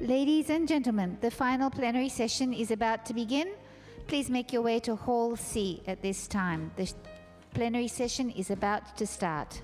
Ladies and gentlemen, the final plenary session is about to begin. Please make your way to Hall C at this time. The plenary session is about to start.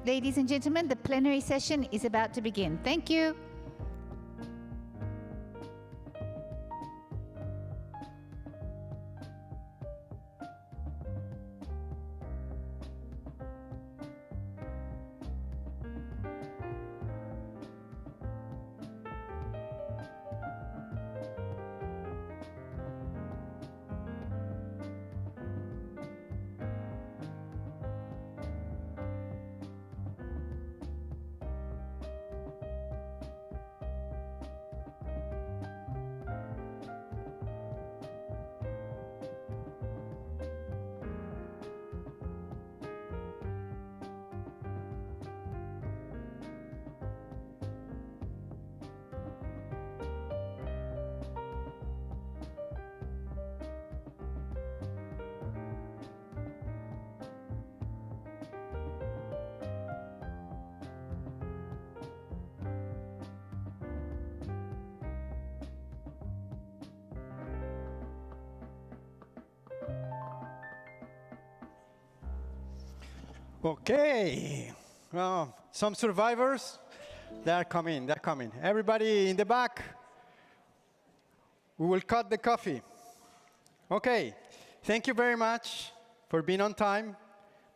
Ladies and gentlemen, the plenary session is about to begin. Thank you. Okay, some survivors, they're coming. Everybody in the back, we will cut the coffee. Okay, thank you very much for being on time,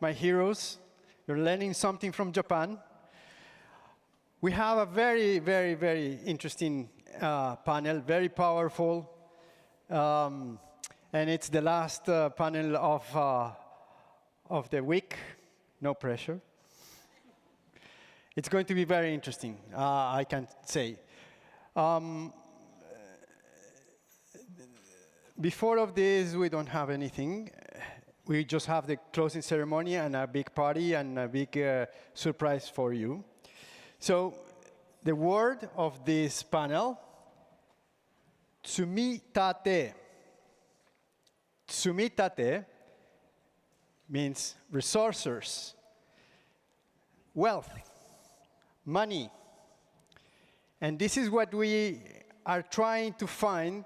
my heroes. You're learning something from Japan. We have a very, very, very interesting panel, very powerful. And it's the last panel of the week. No pressure. It's going to be very interesting, I can say. Before of this, we don't have anything. We just have the closing ceremony and a big party and a big surprise for you. So the word of this panel, tsumitate. Tsumitate means resources, wealth, money. And this is what we are trying to find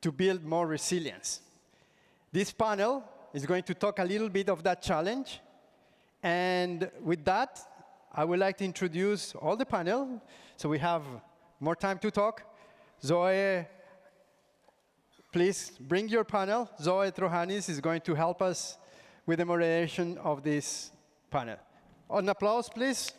to build more resilience. This panel is going to talk a little bit of that challenge. And with that, I would like to introduce all the panel, so we have more time to talk. Zoe, please bring your panel. Zoe Trojanis is going to help us with the moderation of this panel. An applause, please.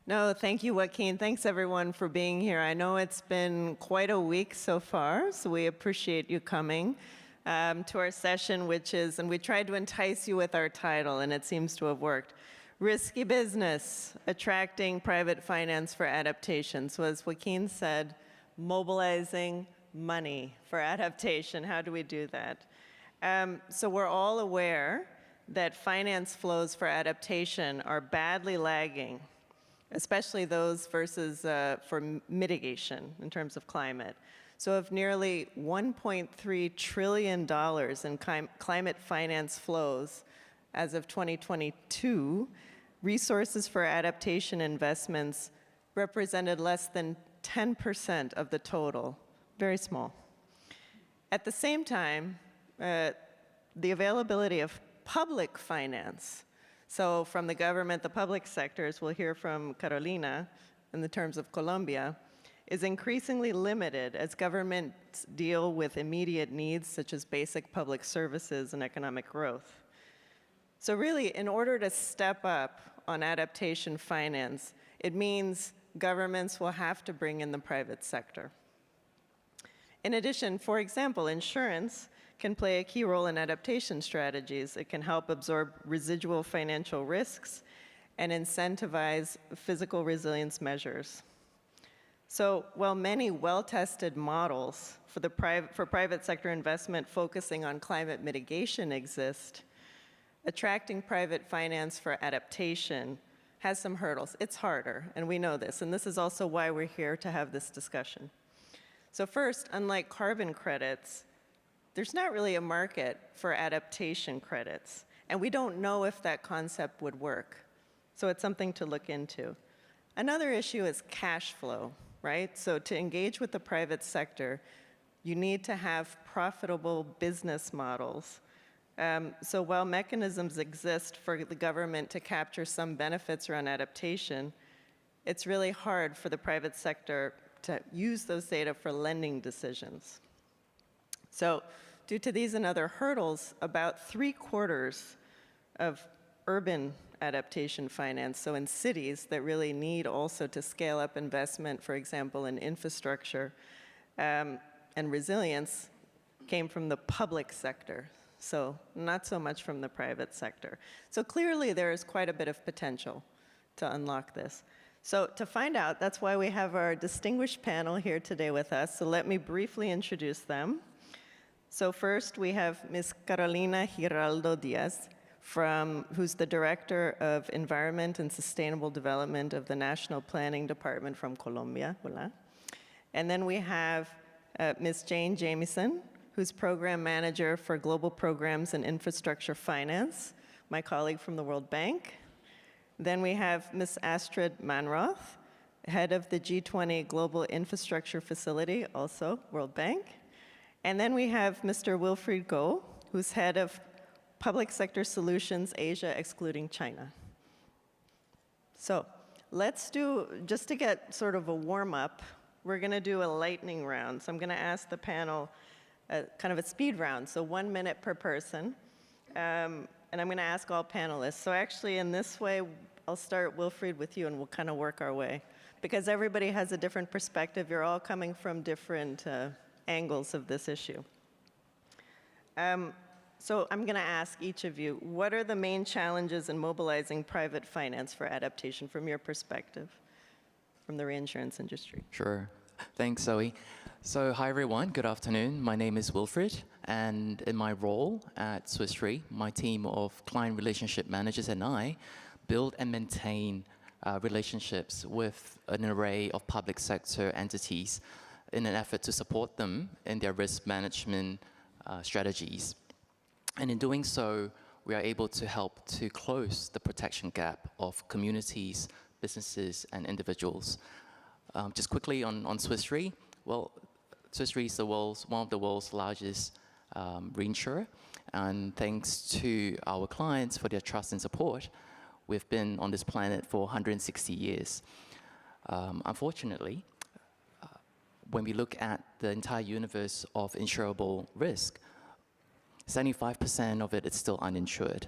No, thank you, Joaquin. Thanks, everyone, for being here. I know it's been quite a week so far, so we appreciate you coming to our session, which is, and we tried to entice you with our title, and it seems to have worked, Risky Business, Attracting Private Finance for Adaptation. So as Joaquin said, mobilizing money for adaptation. How do we do that? So we're all aware that finance flows for adaptation are badly lagging, especially those versus for mitigation in terms of climate. So of nearly $1.3 trillion in climate finance flows as of 2022, resources for adaptation investments represented less than 10% of the total, very small. At the same time, the availability of public finance, so from the government, the public sectors, we'll hear from Carolina in the terms of Colombia, is increasingly limited as governments deal with immediate needs such as basic public services and economic growth. So really, in order to step up on adaptation finance, it means governments will have to bring in the private sector. In addition, for example, insurance can play a key role in adaptation strategies. It can help absorb residual financial risks and incentivize physical resilience measures. So while many well-tested models for private sector investment focusing on climate mitigation exist, attracting private finance for adaptation has some hurdles. It's harder, and we know this, and this is also why we're here to have this discussion. So first, unlike carbon credits, there's not really a market for adaptation credits, and we don't know if that concept would work. So it's something to look into. Another issue is cash flow, right? So to engage with the private sector, you need to have profitable business models. So while mechanisms exist for the government to capture some benefits around adaptation, it's really hard for the private sector to use those data for lending decisions. So due to these and other hurdles, about 3/4 of urban adaptation finance, so in cities that really need also to scale up investment, for example, in infrastructure and resilience, came from the public sector. So not so much from the private sector. So clearly there is quite a bit of potential to unlock this. So to find out, that's why we have our distinguished panel here today with us. So let me briefly introduce them. So first we have Ms. Carolina Giraldo Diaz, who's the Director of Environment and Sustainable Development of the National Planning Department from Colombia. Hola. And then we have Ms. Jane Jamieson, who's Program Manager for Global Programs and Infrastructure Finance, my colleague from the World Bank. Then we have Ms. Astrid Manroth, Head of the G20 Global Infrastructure Facility, also World Bank. And then we have Mr. Wilfried Go, who's Head of Public Sector Solutions Asia, excluding China. So let's do, just to get sort of a warm-up, we're going to do a lightning round. So I'm going to ask the panel kind of a speed round, so 1 minute per person. And I'm going to ask all panelists. So actually, in this way, I'll start, Wilfried, with you, and we'll kind of work our way. Because everybody has a different perspective. You're all coming from different angles of this issue. So I'm going to ask each of you, what are the main challenges in mobilizing private finance for adaptation from your perspective, from the reinsurance industry? Sure. Thanks, Zoe. So hi, everyone. Good afternoon. My name is Wilfried, and in my role at Swiss Re, my team of client relationship managers and I build and maintain relationships with an array of public sector entities in an effort to support them in their risk management strategies. And in doing so, we are able to help to close the protection gap of communities, businesses, and individuals. Just quickly on Swiss Re, well, Swiss Re is one of the world's largest reinsurer, and thanks to our clients for their trust and support, we've been on this planet for 160 years. Unfortunately, when we look at the entire universe of insurable risk, 75% of it is still uninsured.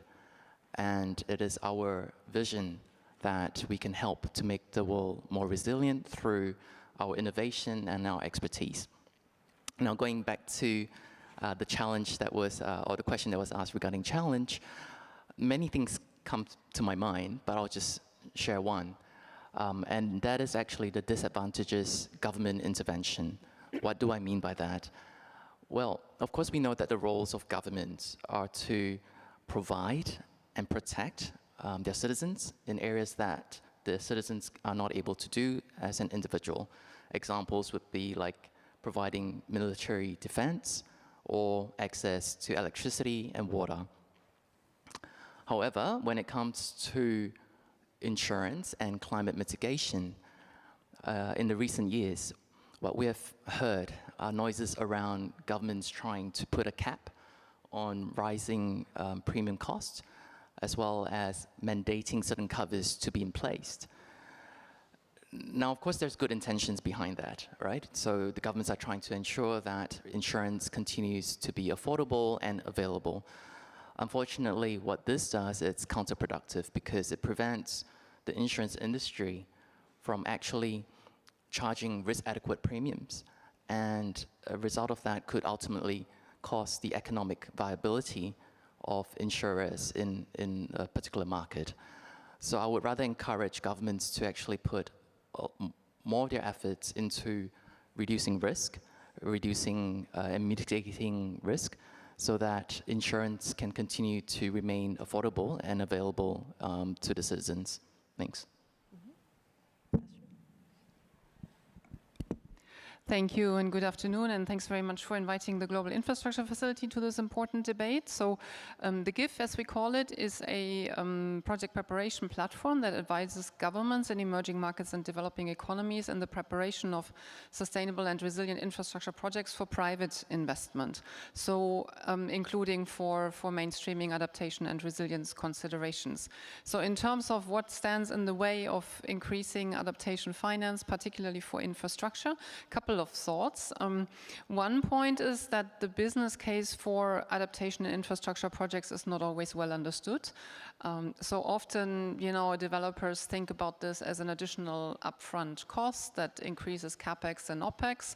And it is our vision that we can help to make the world more resilient through our innovation and our expertise. Now, going back to the challenge that was, or the question that was asked regarding challenge, many things come to my mind, but I'll just share one. And that is actually the disadvantages government intervention. What do I mean by that? Well, of course, we know that the roles of governments are to provide and protect their citizens in areas that the citizens are not able to do as an individual. Examples would be like providing military defense or access to electricity and water. However, when it comes to insurance and climate mitigation, in the recent years, what we have heard are noises around governments trying to put a cap on rising premium costs, as well as mandating certain covers to be in place. Now, of course, there's good intentions behind that, right? So the governments are trying to ensure that insurance continues to be affordable and available. Unfortunately, what this does, it's counterproductive because it prevents the insurance industry from actually charging risk-adequate premiums. And a result of that could ultimately cost the economic viability of insurers in a particular market. So I would rather encourage governments to actually put more of their efforts into reducing risk, reducing and mitigating risk, so that insurance can continue to remain affordable and available to the citizens. Thanks. Thank you and good afternoon, and thanks very much for inviting the Global Infrastructure Facility to this important debate. So the GIF, as we call it, is a project preparation platform that advises governments in emerging markets and developing economies in the preparation of sustainable and resilient infrastructure projects for private investment. So including for mainstreaming adaptation and resilience considerations. So in terms of what stands in the way of increasing adaptation finance, particularly for infrastructure, a couple of thoughts. One point is that the business case for adaptation and infrastructure projects is not always well understood. So often, developers think about this as an additional upfront cost that increases CapEx and OpEx.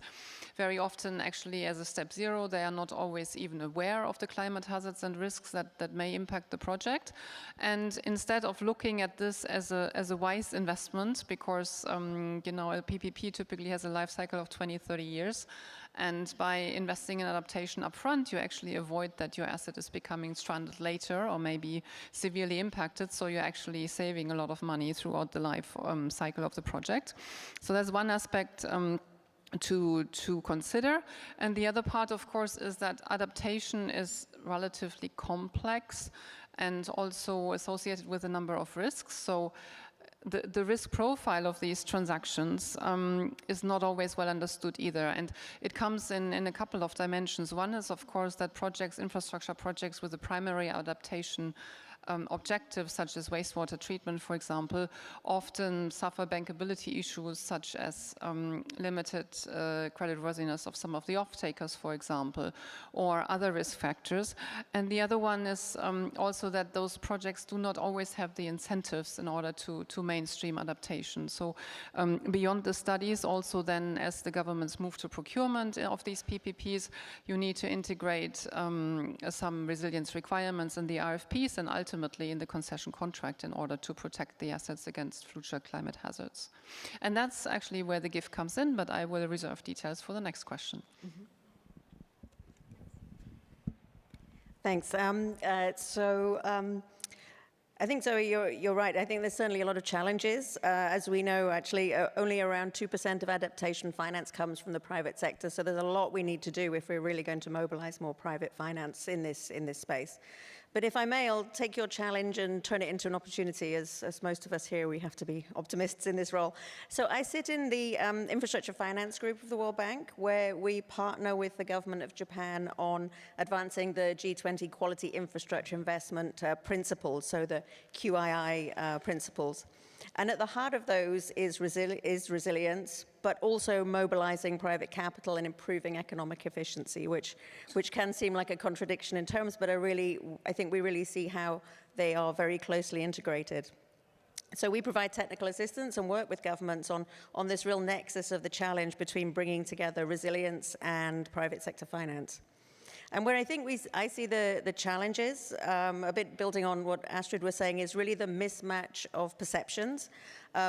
Very often, actually, as a step zero, they are not always even aware of the climate hazards and risks that may impact the project. And instead of looking at this as a wise investment, because a PPP typically has a life cycle of 20-30 years, and by investing in adaptation upfront, you actually avoid that your asset is becoming stranded later or maybe severely impacted, so you're actually saving a lot of money throughout the life cycle of the project. So that's one aspect to consider. And the other part, of course, is that adaptation is relatively complex and also associated with a number of risks. So the risk profile of these transactions is not always well understood either. And it comes in a couple of dimensions. One is, of course, that projects, infrastructure projects with a primary adaptation objectives, such as wastewater treatment, for example, often suffer bankability issues such as limited creditworthiness of some of the off-takers, for example, or other risk factors. And the other one is also that those projects do not always have the incentives in order to mainstream adaptation. So beyond the studies, also then as the governments move to procurement of these PPPs, you need to integrate some resilience requirements in the RFPs and ultimately in the concession contract in order to protect the assets against future climate hazards. And that's actually where the GIF comes in, but I will reserve details for the next question. Mm-hmm. Thanks. I think, Zoe, you're right. I think there's certainly a lot of challenges. As we know, actually, only around 2% of adaptation finance comes from the private sector. So there's a lot we need to do if we're really going to mobilize more private finance in this space. But if I may, I'll take your challenge and turn it into an opportunity. As most of us here, we have to be optimists in this role. So I sit in the infrastructure finance group of the World Bank, where we partner with the government of Japan on advancing the G20 quality infrastructure investment principles, so the QII principles. And at the heart of those is resilience, but also mobilizing private capital and improving economic efficiency, which can seem like a contradiction in terms, but I think we really see how they are very closely integrated. So we provide technical assistance and work with governments on this real nexus of the challenge between bringing together resilience and private sector finance. And where I think I see the challenges, a bit building on what Astrid was saying, is really the mismatch of perceptions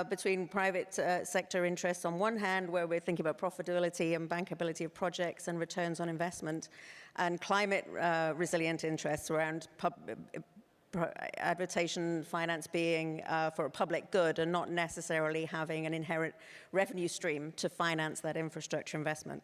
between private sector interests on one hand, where we're thinking about profitability and bankability of projects and returns on investment, and climate resilient interests around adaptation finance being for a public good and not necessarily having an inherent revenue stream to finance that infrastructure investment.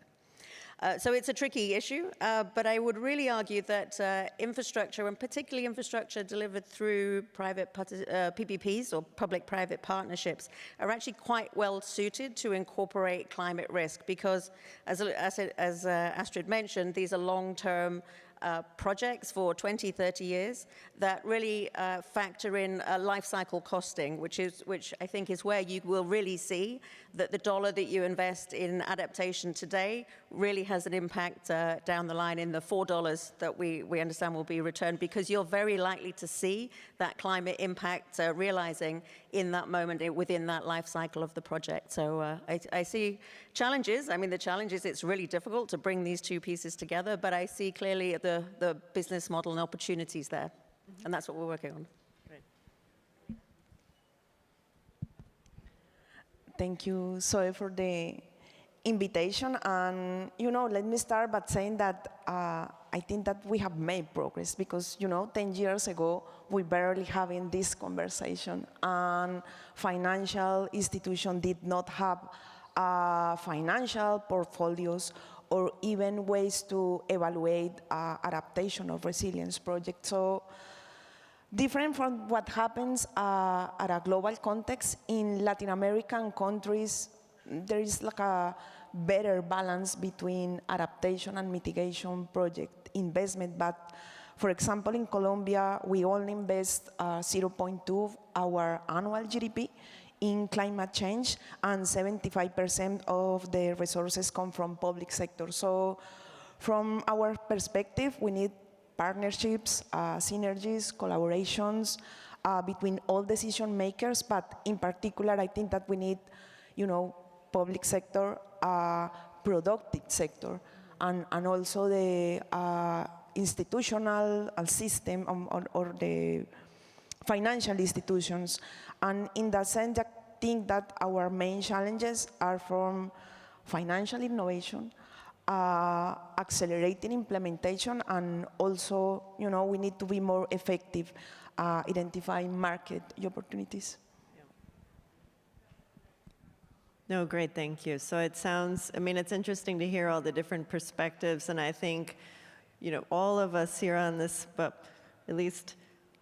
So it's a tricky issue, but I would really argue that infrastructure, and particularly infrastructure delivered through private PPPs or public-private partnerships, are actually quite well suited to incorporate climate risk because, as Astrid mentioned, these are long-term projects for 20, 30 years that really factor in life cycle costing, which I think is where you will really see that the dollar that you invest in adaptation today really has an impact down the line in the $4 that we understand will be returned, because you're very likely to see that climate impact realizing in that moment within that life cycle of the project. So I see challenges. I mean, the challenge is it's really difficult to bring these two pieces together, but I see clearly the business model and opportunities there. Mm-hmm. And that's what we're working on. Great. Thank you, Zoe, for the invitation. And, let me start by saying that I think that we have made progress because, 10 years ago, we barely having this conversation. And financial institutions did not have financial portfolios or even ways to evaluate adaptation of resilience projects. So different from what happens at a global context, in Latin American countries, there is like a better balance between adaptation and mitigation project investment. But for example, in Colombia, we only invest 0.2 of our annual GDP in climate change, and 75% of the resources come from public sector. So from our perspective, we need partnerships, synergies, collaborations between all decision makers, but in particular, I think that we need, public sector, productive sector, and also the institutional system or the financial institutions. And in that sense, I think that our main challenges are from financial innovation, accelerating implementation, and also, we need to be more effective identifying market opportunities. No, great, thank you. So it sounds, it's interesting to hear all the different perspectives, and I think, all of us here on this, but at least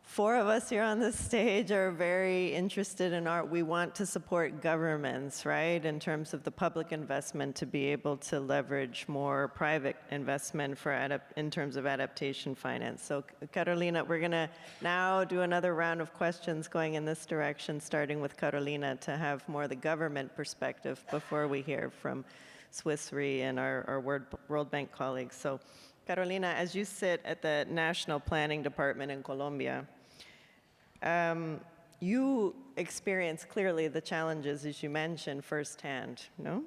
Four of us here on the stage are very interested in art. We want to support governments, right, in terms of the public investment to be able to leverage more private investment for in terms of adaptation finance. So Carolina, we're going to now do another round of questions going in this direction, starting with Carolina to have more of the government perspective before we hear from Swiss Re and our World Bank colleagues. So Carolina, as you sit at the National Planning Department in Colombia, you experience clearly the challenges, as you mentioned, firsthand, no?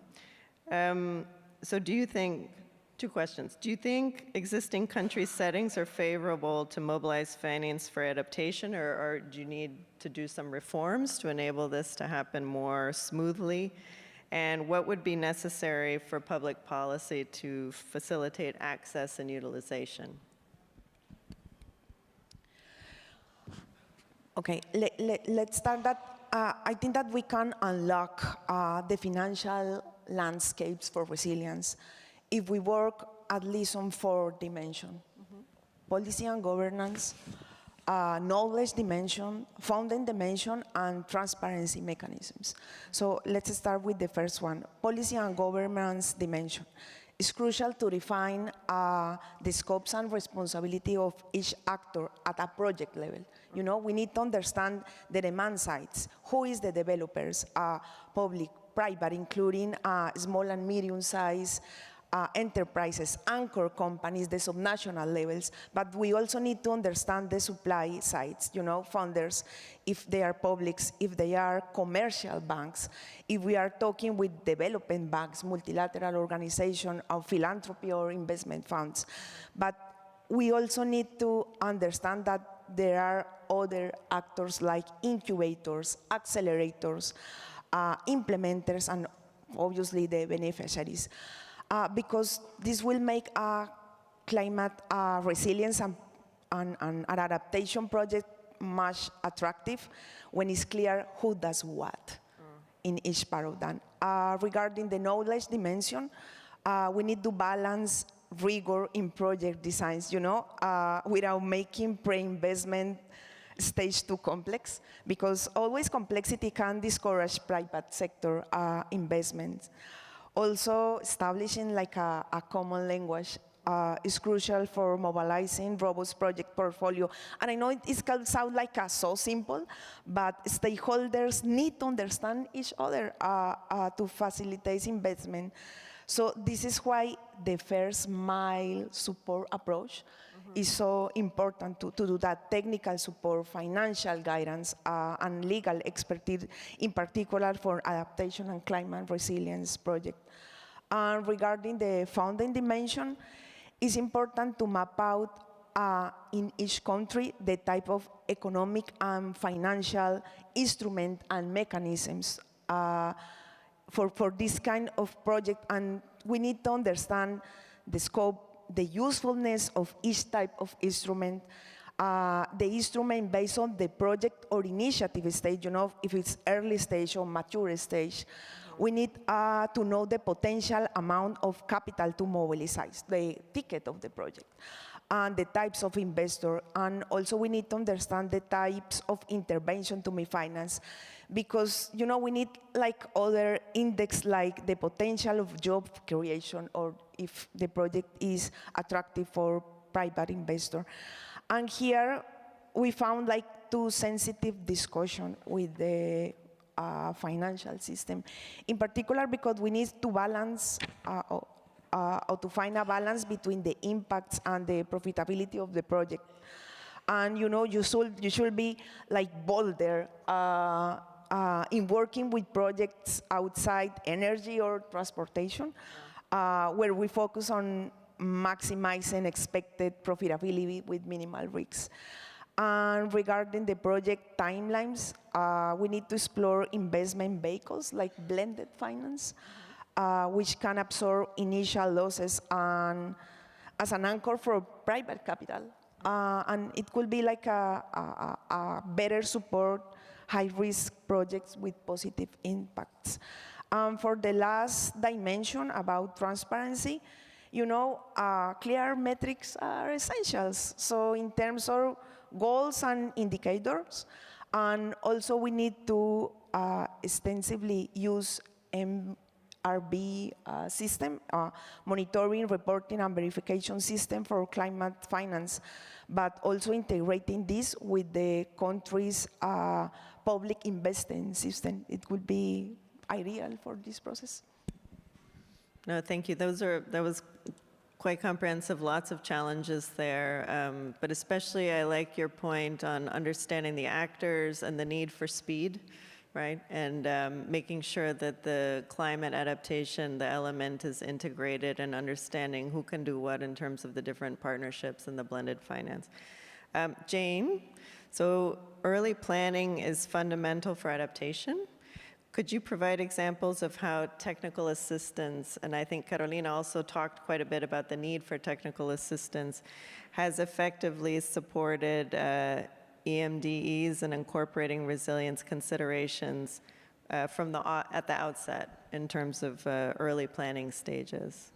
So do you think, two questions, do you think existing country settings are favorable to mobilize finance for adaptation, or do you need to do some reforms to enable this to happen more smoothly? And what would be necessary for public policy to facilitate access and utilization? Okay, let's start that. I think that we can unlock the financial landscapes for resilience if we work at least on 4 dimensions. Policy and governance, knowledge dimension, funding dimension, and transparency mechanisms. So let's start with the first one, policy and governance dimension. It's crucial to define the scopes and responsibility of each actor at a project level. You know, we need to understand the demand sides. Who is the developers? Public, private, including small and medium-sized enterprises, anchor companies, the subnational levels, but we also need to understand the supply sides, you know, funders, if they are publics, if they are commercial banks, if we are talking with development banks, multilateral organizations, or philanthropy or investment funds. But we also need to understand that there are other actors like incubators, accelerators, implementers, and obviously the beneficiaries. Because this will make a climate resilience and adaptation project much attractive when it's clear who does what in each part of that. Regarding the knowledge dimension, we need to balance rigor in project designs, you know, without making pre-investment stage too complex, because always complexity can discourage private sector investments. Also, establishing like a common language is crucial for mobilizing robust project portfolio. And I know it can sound like so simple, but stakeholders need to understand each other to facilitate investment. So this is why the first mile support approach is so important to do that. Technical support, financial guidance, and legal expertise, in particular for adaptation and climate resilience project. And regarding the funding dimension, it's important to map out in each country the type of economic and financial instrument and mechanisms for this kind of project. And we need to understand the scope, the usefulness of each type of instrument, the instrument based on the project or initiative stage, you know, if it's early stage or mature stage. We need to know the potential amount of capital to mobilize, the ticket of the project, and the types of investor. And also we need to understand the types of intervention to be financed, because, you know, we need like other index, like the potential of job creation, or if the project is attractive for private investor. And here we found like 2 sensitive discussion with the financial system, in particular because we need to balance or to find a balance between the impacts and the profitability of the project. And you know, you should be like bolder in working with projects outside energy or transportation, where we focus on maximizing expected profitability with minimal risks. And regarding the project timelines, we need to explore investment vehicles like blended finance, which can absorb initial losses and as an anchor for private capital. And it could be like a better support high-risk projects with positive impacts. For the last dimension about transparency, clear metrics are essentials. So in terms of goals and indicators, and also we need to extensively use MRV system, monitoring, reporting, and verification system for climate finance, but also integrating this with the country's public investing system. It would be ideal for this process. No, thank you. That was quite comprehensive, lots of challenges there, but especially I like your point on understanding the actors and the need for speed, right? And making sure that the climate adaptation, the element is integrated and understanding who can do what in terms of the different partnerships and the blended finance. Jane, so early planning is fundamental for adaptation. Could you provide examples of how technical assistance, and I think Carolina also talked quite a bit about the need for technical assistance, has effectively supported EMDEs and incorporating resilience considerations at the outset in terms of early planning stages?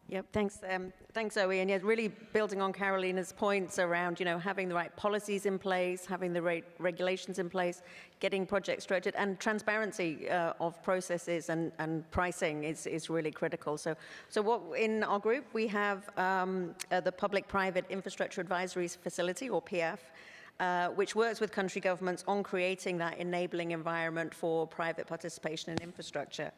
Yep, thanks, Zoe. And yeah, really building on Carolina's points around, having the right policies in place, having the right regulations in place, getting projects structured, and transparency of processes and pricing is really critical. So what in our group we have the Public-Private Infrastructure Advisory Facility, or PF, which works with country governments on creating that enabling environment for private participation in infrastructure.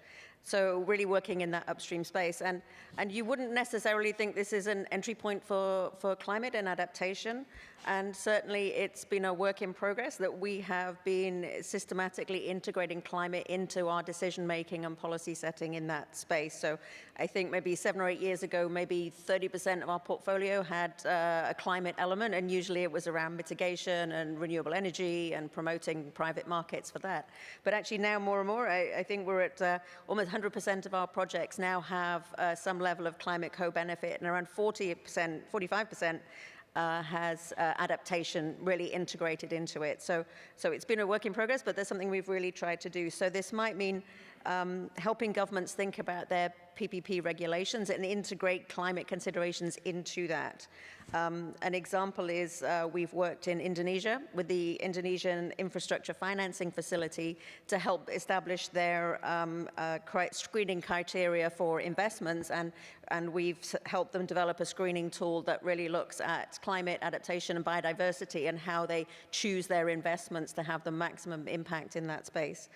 So really working in that upstream space. And you wouldn't necessarily think this is an entry point for climate and adaptation. And certainly it's been a work in progress that we have been systematically integrating climate into our decision making and policy setting in that space. So I think maybe 7 or 8 years ago, maybe 30% of our portfolio had a climate element, and usually it was around mitigation and renewable energy and promoting private markets for that. But actually now more and more, I think we're at almost 100% of our projects now have some level of climate co-benefit, and around 40%, 45% has adaptation really integrated into it. So it's been a work in progress, but there's something we've really tried to do. So this might mean helping governments think about their PPP regulations and integrate climate considerations into that. An example is we've worked in Indonesia with the Indonesian Infrastructure Financing Facility to help establish their screening criteria for investments, and we've helped them develop a screening tool that really looks at climate adaptation and biodiversity and how they choose their investments to have the maximum impact in that space.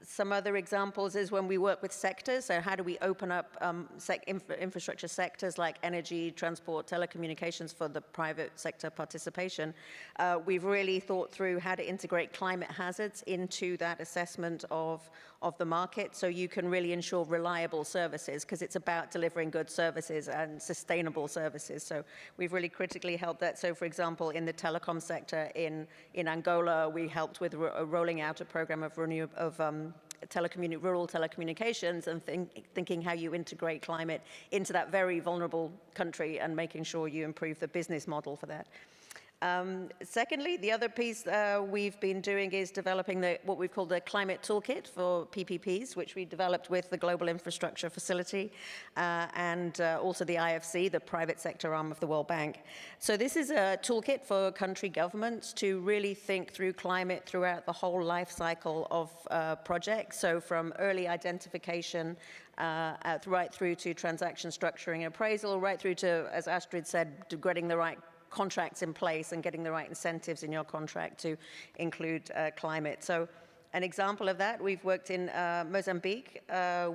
Some other examples is when we work with sectors, so how do we open up infrastructure sectors like energy, transport, telecommunications for the private sector participation. We've really thought through how to integrate climate hazards into that assessment of the market, so you can really ensure reliable services, because it's about delivering good services and sustainable services. So we've really critically helped that. So for example, in the telecom sector in Angola, we helped with rolling out a program of rural telecommunications and thinking how you integrate climate into that very vulnerable country and making sure you improve the business model for that. Secondly, the other piece we've been doing is developing what we've called the climate toolkit for PPPs, which we developed with the Global Infrastructure Facility and also the IFC, the private sector arm of the World Bank. So this is a toolkit for country governments to really think through climate throughout the whole life cycle of projects. So from early identification right through to transaction structuring and appraisal, right through to, as Astrid said, getting the right contracts in place and getting the right incentives in your contract to include climate. So an example of that, we've worked in Mozambique.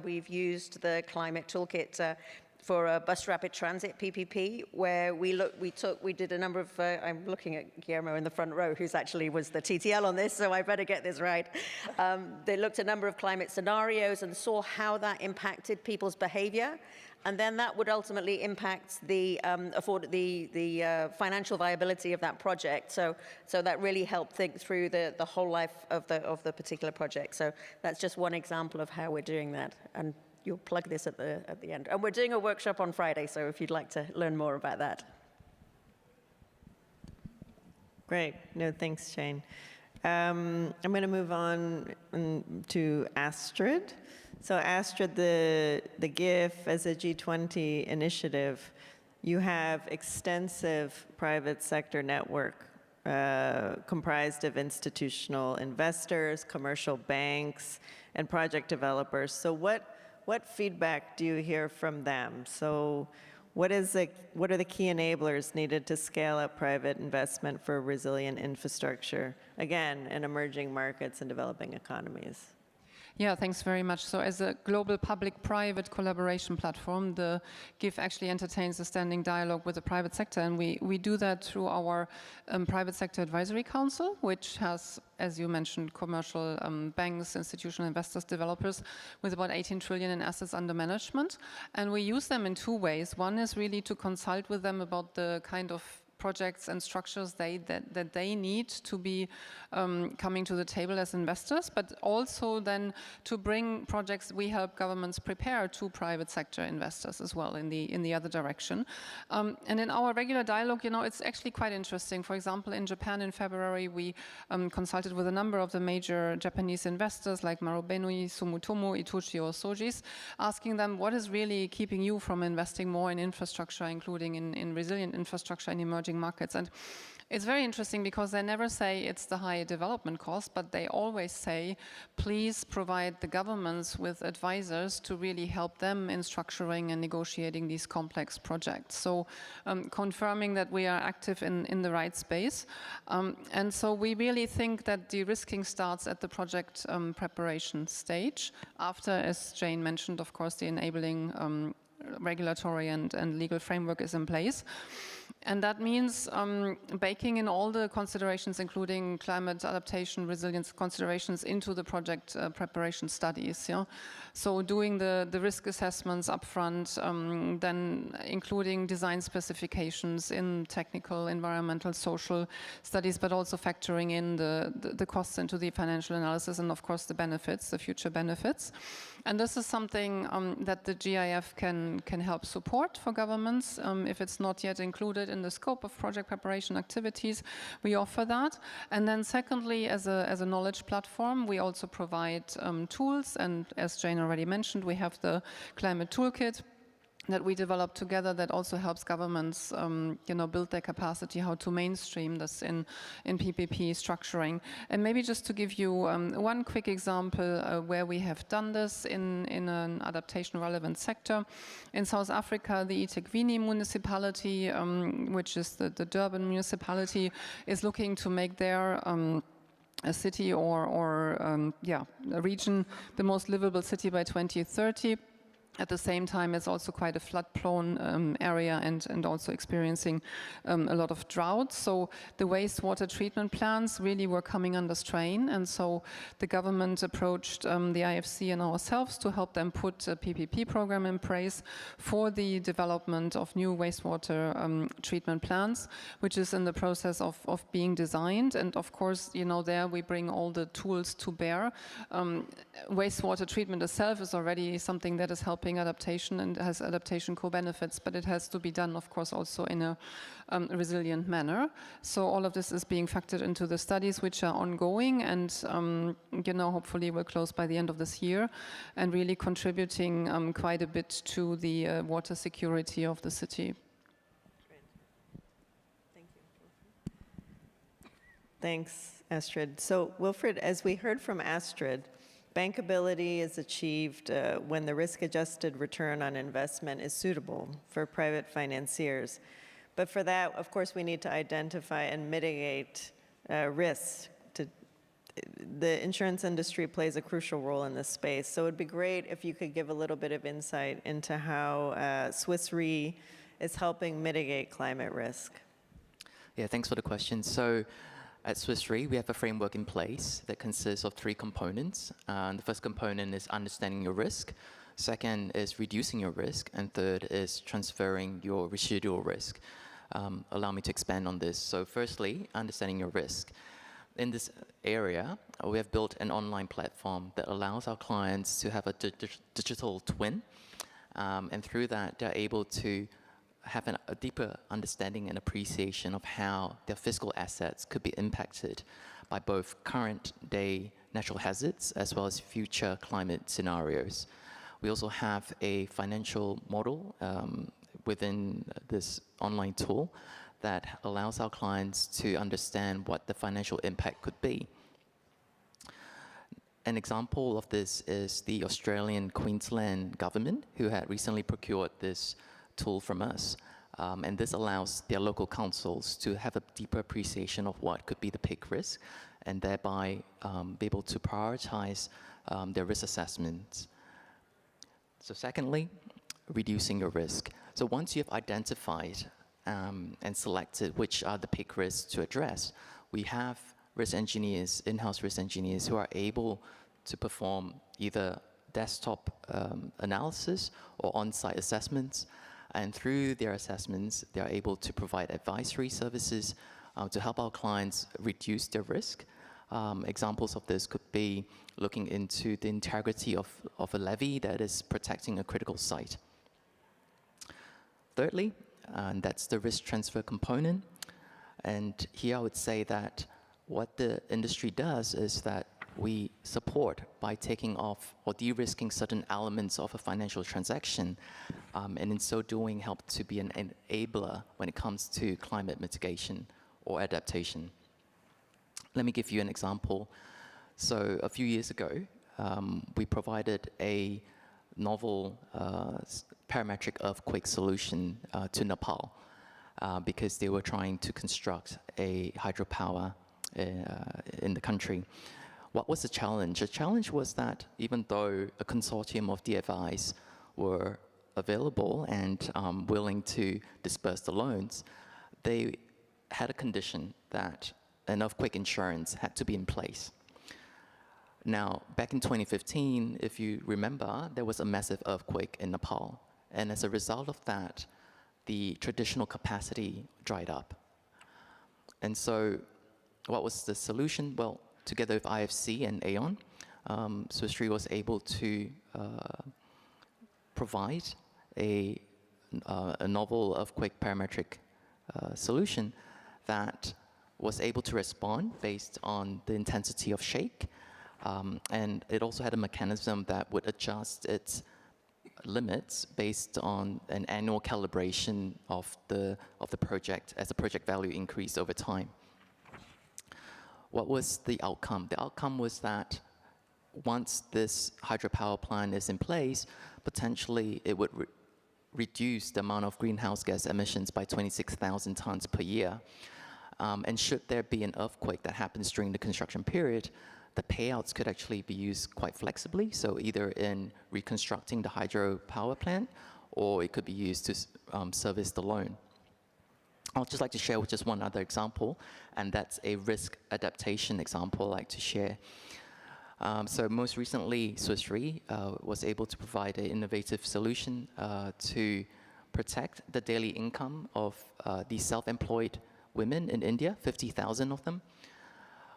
We've used the climate toolkit for a bus rapid transit PPP, where we did a number of, I'm looking at Guillermo in the front row, who's actually was the TTL on this, so I better get this right. They looked at a number of climate scenarios and saw how that impacted people's behavior. And then that would ultimately impact the financial viability of that project. So that really helped think through the whole life of the particular project. So that's just one example of how we're doing that. And you'll plug this at the end. And we're doing a workshop on Friday, so if you'd like to learn more about that. Great. No, thanks, Jane. I'm going to move on to Astrid. So Astrid, the GIF as a G20 initiative, you have extensive private sector network comprised of institutional investors, commercial banks, and project developers. So what feedback do you hear from them? So what are the key enablers needed to scale up private investment for resilient infrastructure, again, in emerging markets and developing economies? Yeah, thanks very much. So as a global public-private collaboration platform, the GIF actually entertains a standing dialogue with the private sector, and we do that through our Private Sector Advisory Council, which has, as you mentioned, commercial banks, institutional investors, developers, with about 18 trillion in assets under management. And we use them in two ways. One is really to consult with them about the kind of projects and structures that they need to be coming to the table as investors, but also then to bring projects we help governments prepare to private sector investors as well in the other direction. And in our regular dialogue, you know, it's actually quite interesting. For example, in Japan in February, we consulted with a number of the major Japanese investors like Marubeni, Sumitomo, Itochi, or Sojis, asking them what is really keeping you from investing more in infrastructure, including in resilient infrastructure in emerging markets. And it's very interesting because they never say it's the high development cost, but they always say, please provide the governments with advisors to really help them in structuring and negotiating these complex projects. So confirming that we are active in the right space. And so we really think that de-risking starts at the project preparation stage. After, as Jane mentioned, of course, the enabling regulatory and legal framework is in place. And that means baking in all the considerations, including climate adaptation, resilience considerations, into the project preparation studies. Yeah? So doing the risk assessments upfront, then including design specifications in technical, environmental, social studies, but also factoring in the costs into the financial analysis and, of course, the benefits, the future benefits. And this is something that the GIF can help support for governments. If it's not yet included in the scope of project preparation activities, we offer that. And then secondly, as a knowledge platform, we also provide tools. And as Jane already mentioned, we have the climate toolkit that we developed together that also helps governments build their capacity, how to mainstream this in PPP structuring. And maybe just to give you one quick example where we have done this in an adaptation relevant sector. In South Africa, the eThekwini municipality, which is the Durban municipality, is looking to make their a city or a region the most livable city by 2030. At the same time, it's also quite a flood-prone area and also experiencing a lot of drought. So the wastewater treatment plants really were coming under strain. And so the government approached the IFC and ourselves to help them put a PPP program in place for the development of new wastewater treatment plants, which is in the process of being designed. And of course, there we bring all the tools to bear. Wastewater treatment itself is already something that is helping adaptation and has adaptation co-benefits, but it has to be done, of course, also in a resilient manner. So all of this is being factored into the studies which are ongoing and, hopefully will close by the end of this year and really contributing quite a bit to the water security of the city. Great. Thank you. Thanks, Astrid. So, Wilfried, as we heard from Astrid, bankability is achieved when the risk-adjusted return on investment is suitable for private financiers. But for that, of course, we need to identify and mitigate risks. The insurance industry plays a crucial role in this space. So it'd be great if you could give a little bit of insight into how Swiss Re is helping mitigate climate risk. Yeah, thanks for the question. So at Swiss Re, we have a framework in place that consists of 3 components. The first component is understanding your risk. Second is reducing your risk. And third is transferring your residual risk. Allow me to expand on this. So firstly, understanding your risk. In this area, we have built an online platform that allows our clients to have a digital twin. And through that, they're able to have a deeper understanding and appreciation of how their fiscal assets could be impacted by both current day natural hazards as well as future climate scenarios. We also have a financial model within this online tool that allows our clients to understand what the financial impact could be. An example of this is the Australian Queensland government, who had recently procured this tool from us. And this allows their local councils to have a deeper appreciation of what could be the peak risk, and thereby be able to prioritize their risk assessments. So secondly, reducing your risk. So once you've identified and selected which are the peak risks to address, we have risk engineers, in-house risk engineers, who are able to perform either desktop analysis or on-site assessments. And through their assessments, they are able to provide advisory services to help our clients reduce their risk. Examples of this could be looking into the integrity of a levee that is protecting a critical site. Thirdly, and that's the risk transfer component. And here I would say that what the industry does is that we support by taking off or de-risking certain elements of a financial transaction, and in so doing help to be an enabler when it comes to climate mitigation or adaptation. Let me give you an example. So a few years ago, we provided a novel parametric earthquake solution to Nepal because they were trying to construct a hydropower in the country. What was the challenge? The challenge was that even though a consortium of DFIs were available and willing to disperse the loans, they had a condition that an earthquake insurance had to be in place. Now, back in 2015, if you remember, there was a massive earthquake in Nepal. And as a result of that, the traditional capacity dried up. And so what was the solution? Well, together with IFC and Aon, Swiss Re was able to provide a novel earthquake parametric solution that was able to respond based on the intensity of shake. And it also had a mechanism that would adjust its limits based on an annual calibration of the project as the project value increased over time. What was the outcome? The outcome was that once this hydropower plant is in place, potentially it would reduce the amount of greenhouse gas emissions by 26,000 tons per year. And should there be an earthquake that happens during the construction period, the payouts could actually be used quite flexibly, so either in reconstructing the hydropower plant, or it could be used to service the loan. I'd just like to share with just one other example, and that's a risk adaptation example I'd like to share. So most recently, Swiss Re was able to provide an innovative solution to protect the daily income of these self-employed women in India, 50,000 of them.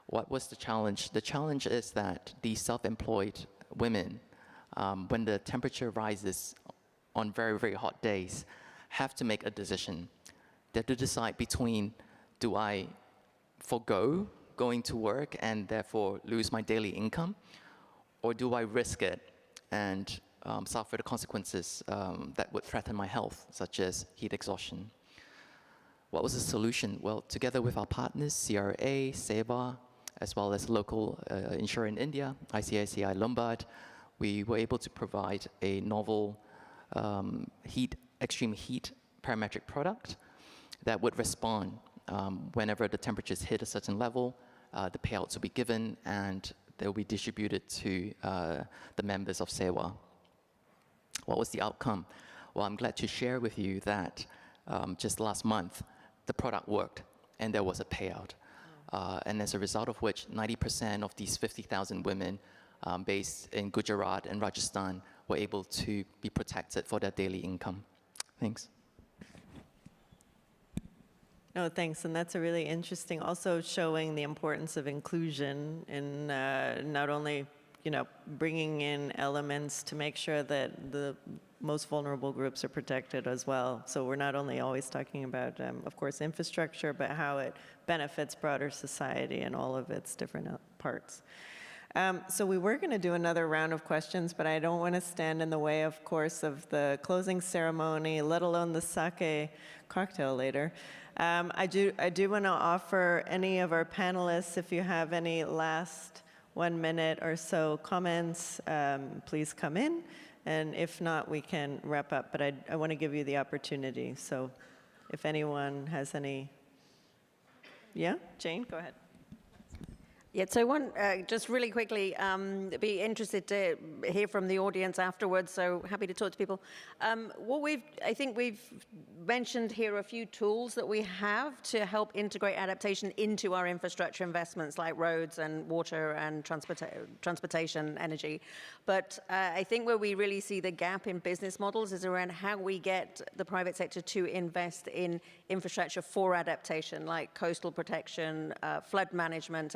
What was the challenge? The challenge is that these self-employed women, when the temperature rises on very, very hot days, have to make a decision. They have to decide between, do I forgo going to work and therefore lose my daily income, or do I risk it and suffer the consequences that would threaten my health, such as heat exhaustion? What was the solution? Well, together with our partners, CRA, SEBA, as well as local insurer in India, ICICI Lombard, we were able to provide a novel extreme heat parametric product that would respond whenever the temperatures hit a certain level. The payouts will be given and they will be distributed to the members of SEWA. What was the outcome? Well, I'm glad to share with you that just last month, the product worked and there was a payout. And as a result of which, 90% of these 50,000 women based in Gujarat and Rajasthan were able to be protected for their daily income. Thanks. No, thanks, and that's a really interesting, also showing the importance of inclusion in not only, bringing in elements to make sure that the most vulnerable groups are protected as well. So we're not only always talking about, of course, infrastructure, but how it benefits broader society and all of its different parts. So we were going to do another round of questions, but I don't want to stand in the way, of course, of the closing ceremony, let alone the sake cocktail later. I do want to offer any of our panelists, if you have any last 1 minute or so comments, please come in. And if not, we can wrap up. But I want to give you the opportunity. So if anyone has any. Yeah, Jane, go ahead. Yeah, so just really quickly, be interested to hear from the audience afterwards, so happy to talk to people. I think we've mentioned here a few tools that we have to help integrate adaptation into our infrastructure investments like roads and water and transportation, energy. But I think where we really see the gap in business models is around how we get the private sector to invest in infrastructure for adaptation, like coastal protection, flood management,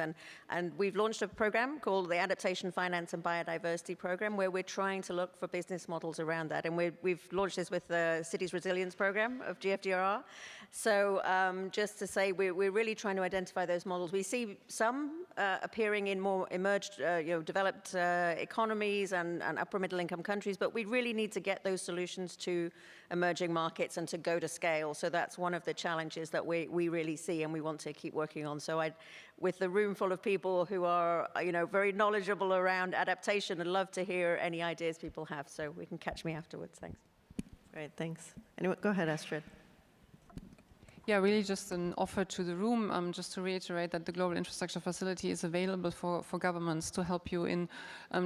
and we've launched a program called the Adaptation, Finance and Biodiversity Program, where we're trying to look for business models around that. And we've launched this with the Cities Resilience Program of GFDRR. So just to say, we're really trying to identify those models. We see some appearing in more emerged, developed economies and upper middle income countries, but we really need to get those solutions to emerging markets and to go to scale. So that's one of the challenges that we really see and we want to keep working on. So with the room full of people who are, very knowledgeable around adaptation, I'd love to hear any ideas people have. So we can catch me afterwards. Thanks. Great, thanks. Anyway, go ahead, Astrid. Yeah, really just an offer to the room, just to reiterate that the Global Infrastructure Facility is available for governments to help you in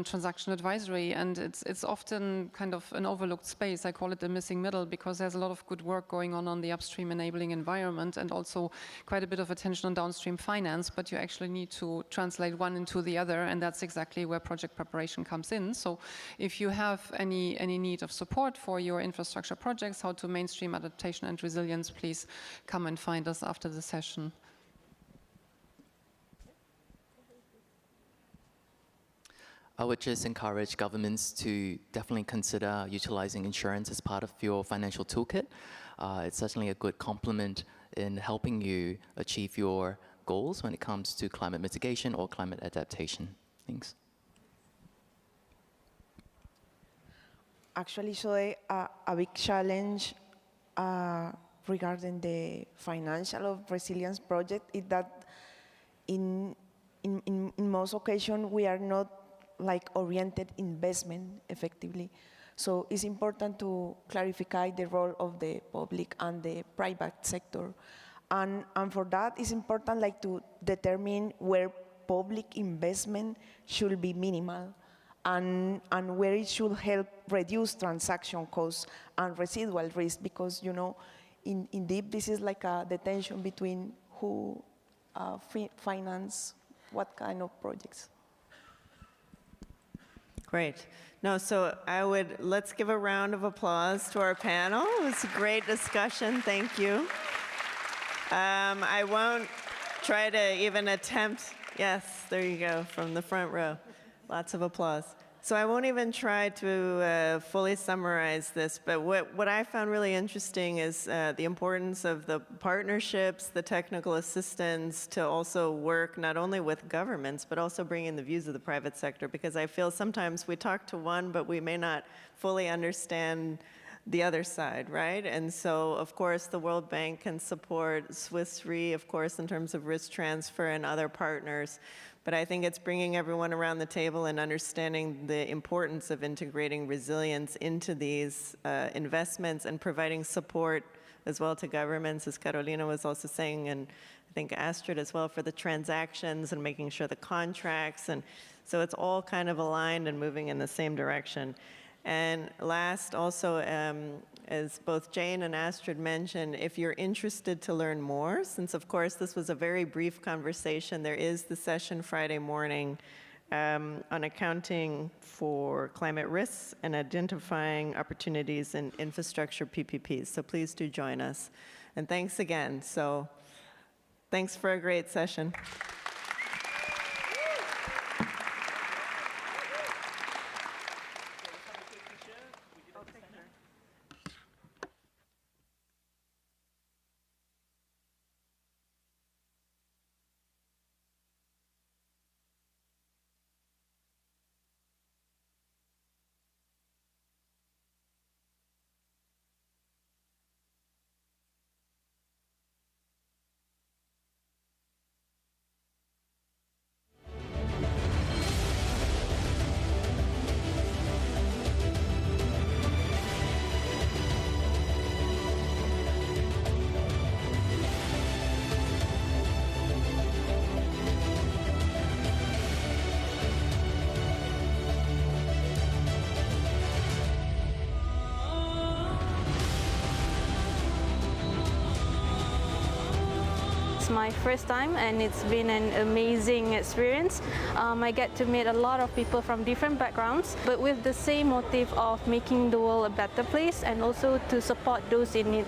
transaction advisory. And it's often kind of an overlooked space. I call it the missing middle because there's a lot of good work going on the upstream enabling environment and also quite a bit of attention on downstream finance, but you actually need to translate one into the other, and that's exactly where project preparation comes in. So if you have any need of support for your infrastructure projects, how to mainstream adaptation and resilience, please come and find us after the session. I would just encourage governments to definitely consider utilizing insurance as part of your financial toolkit. It's certainly a good complement in helping you achieve your goals when it comes to climate mitigation or climate adaptation. Thanks. Actually, so a big challenge regarding the financial of resilience project is that in most occasions we are not oriented investment effectively. So it's important to clarify the role of the public and the private sector. And for that, it's important to determine where public investment should be minimal and where it should help reduce transaction costs and residual risk, because indeed, this is the tension between who finance what kind of projects. Great. No, so let's give a round of applause to our panel. It was a great discussion. Thank you. I won't try to even attempt. Yes, there you go, from the front row. Lots of applause. So I won't even try to fully summarize this, but what I found really interesting is the importance of the partnerships, the technical assistance to also work not only with governments, but also bring in the views of the private sector, because I feel sometimes we talk to one, but we may not fully understand the other side, right? And so, of course, the World Bank can support Swiss Re, of course, in terms of risk transfer and other partners. But I think it's bringing everyone around the table and understanding the importance of integrating resilience into these investments and providing support as well to governments, as Carolina was also saying, and I think Astrid as well, for the transactions and making sure the contracts. And so it's all kind of aligned and moving in the same direction. And last, also, as both Jane and Astrid mentioned, if you're interested to learn more, since of course this was a very brief conversation, there is the session Friday morning on accounting for climate risks and identifying opportunities in infrastructure PPPs. So please do join us. And thanks again. So thanks for a great session. It's my first time and it's been an amazing experience. I get to meet a lot of people from different backgrounds, but with the same motive of making the world a better place and also to support those in need.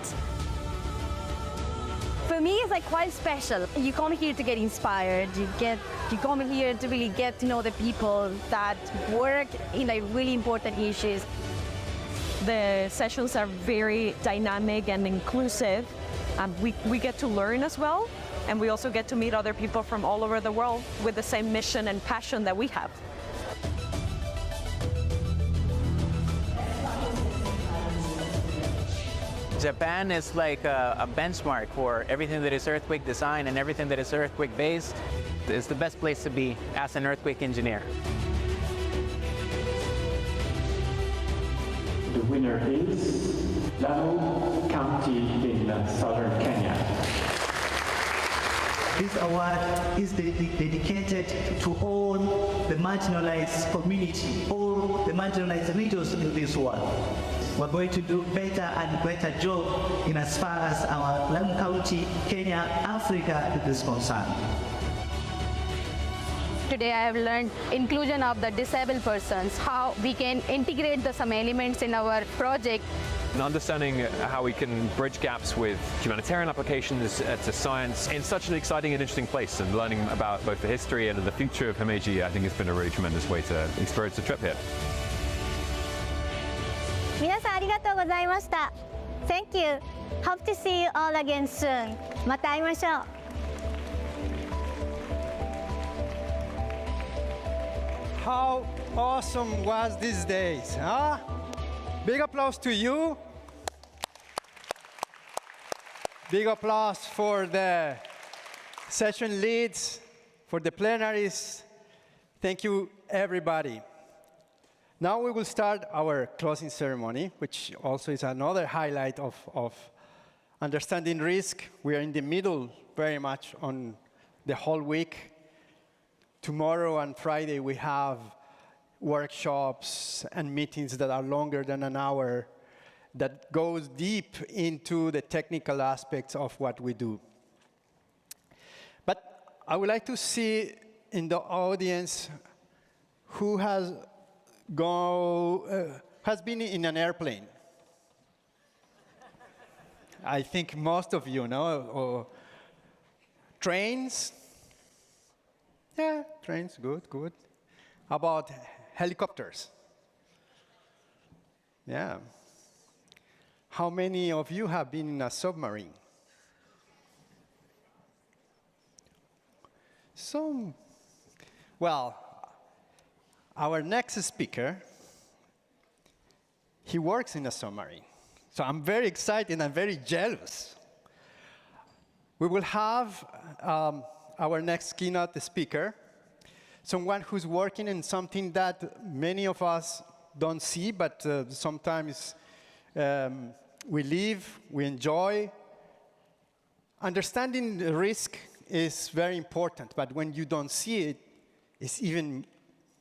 For me, it's like quite special. You come here to get inspired. You come here to really get to know the people that work in like really important issues. The sessions are very dynamic and inclusive. We get to learn as well, and we also get to meet other people from all over the world with the same mission and passion that we have. Japan is like a benchmark for everything that is earthquake design and everything that is earthquake based. It's the best place to be as an earthquake engineer. The winner is Lamu County in southern Kenya. This award is dedicated to all the marginalized community, all the marginalized regions in this world. We're going to do better and better job in as far as our Lamu County, Kenya, Africa is concerned. Today I have learned inclusion of the disabled persons, how we can integrate some elements in our project. And understanding how we can bridge gaps with humanitarian applications to science in such an exciting and interesting place, and learning about both the history and the future of Himeji, I think has been a really tremendous way to experience the trip here. 皆さんありがとうございました。Thank you. Hope to see you all again soon. また会いましょう。How awesome was these days, huh? Big applause to you. Big applause for the session leads, for the plenaries. Thank you, everybody. Now we will start our closing ceremony, which also is another highlight of understanding risk. We are in the middle very much on the whole week. Tomorrow and Friday we have workshops and meetings that are longer than an hour that goes deep into the technical aspects of what we do. But I would like to see in the audience who has been in an airplane. I think most of you know. Or trains? Yeah, trains, good, good. How about helicopters? Yeah. How many of you have been in a submarine? So, well, our next speaker, he works in a submarine. So I'm very excited and very jealous. We will have our next keynote speaker, someone who's working in something that many of us don't see, but sometimes we live, we enjoy. Understanding the risk is very important, but when you don't see it, it's even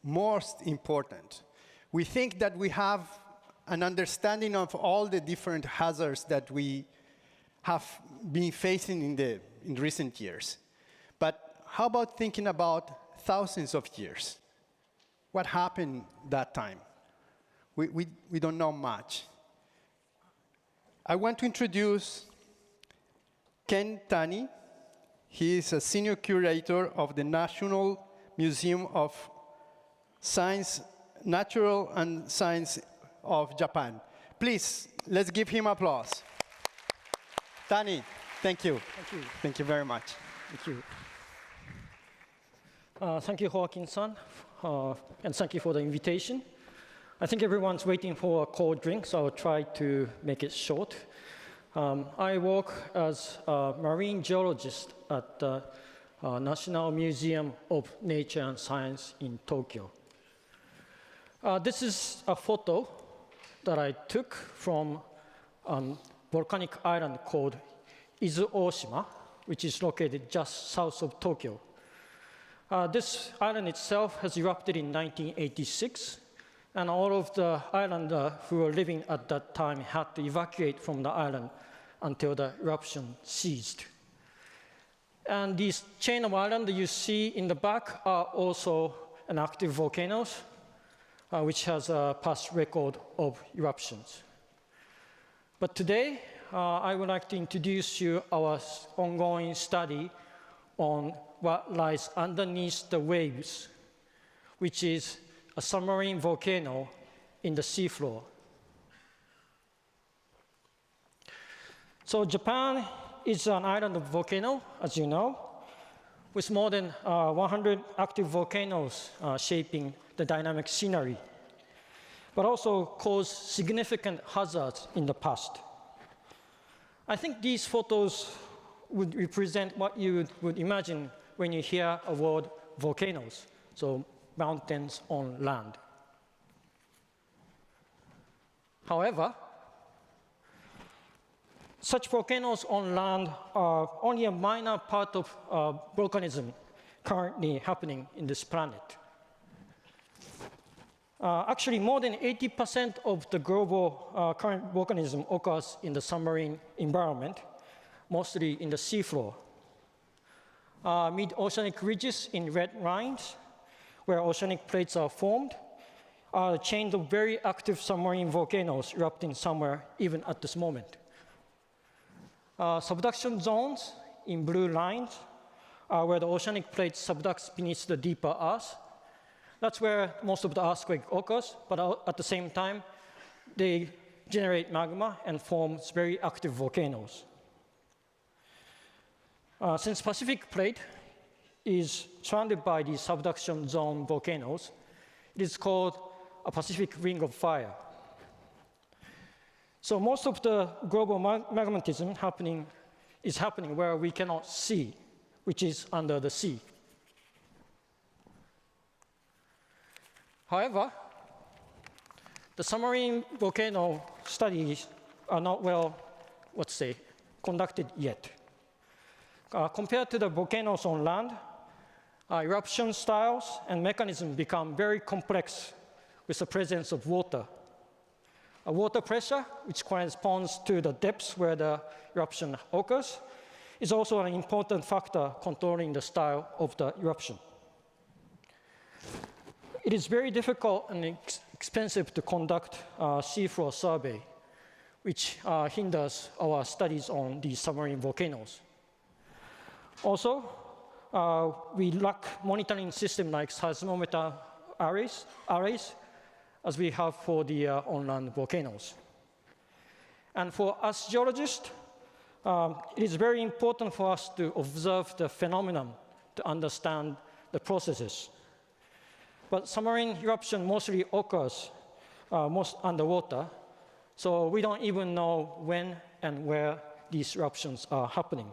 most important. We think that we have an understanding of all the different hazards that we have been facing in recent years. But how about thinking about thousands of years? What happened that time? We don't know much. I want to introduce Ken Tani. He is a senior curator of the National Museum of Science, Natural and Science of Japan. Please, let's give him applause. Tani, thank you. Thank you. Thank you very much. Thank you. Thank you, Joaquin-san, and thank you for the invitation. I think everyone's waiting for a cold drink, so I'll try to make it short. I work as a marine geologist at the National Museum of Nature and Science in Tokyo. This is a photo that I took from a volcanic island called Izu-Oshima, which is located just south of Tokyo. This island itself has erupted in 1986, and all of the islanders who were living at that time had to evacuate from the island until the eruption ceased. And these chain of islands that you see in the back are also an active volcanoes, which has a past record of eruptions. But today, I would like to introduce you our ongoing study on what lies underneath the waves, which is a submarine volcano in the seafloor. So Japan is an island of volcano, as you know, with more than 100 active volcanoes shaping the dynamic scenery, but also caused significant hazards in the past. I think these photos would represent what you would imagine when you hear a word volcanoes, so mountains on land. However, such volcanoes on land are only a minor part of volcanism currently happening in this planet. Actually, more than 80% of the global current volcanism occurs in the submarine environment, mostly in the seafloor. Mid-oceanic ridges in red lines, where oceanic plates are formed, are a chain of very active submarine volcanoes erupting somewhere, even at this moment. Subduction zones in blue lines are where the oceanic plate subducts beneath the deeper Earth. That's where most of the earthquake occurs, but at the same time, they generate magma and form very active volcanoes. Since Pacific plate is surrounded by these subduction zone volcanoes, it is called a Pacific Ring of Fire. So most of the global magmatism is happening where we cannot see, which is under the sea. However, the submarine volcano studies are not well, conducted yet. Compared to the volcanoes on land, eruption styles and mechanisms become very complex with the presence of water. Water pressure, which corresponds to the depths where the eruption occurs, is also an important factor controlling the style of the eruption. It is very difficult and expensive to conduct a seafloor survey, which hinders our studies on these submarine volcanoes. Also, we lack monitoring systems like seismometer arrays, as we have for the on-land volcanoes. And for us geologists, it is very important for us to observe the phenomenon to understand the processes. But submarine eruption mostly occurs most underwater, so we don't even know when and where these eruptions are happening.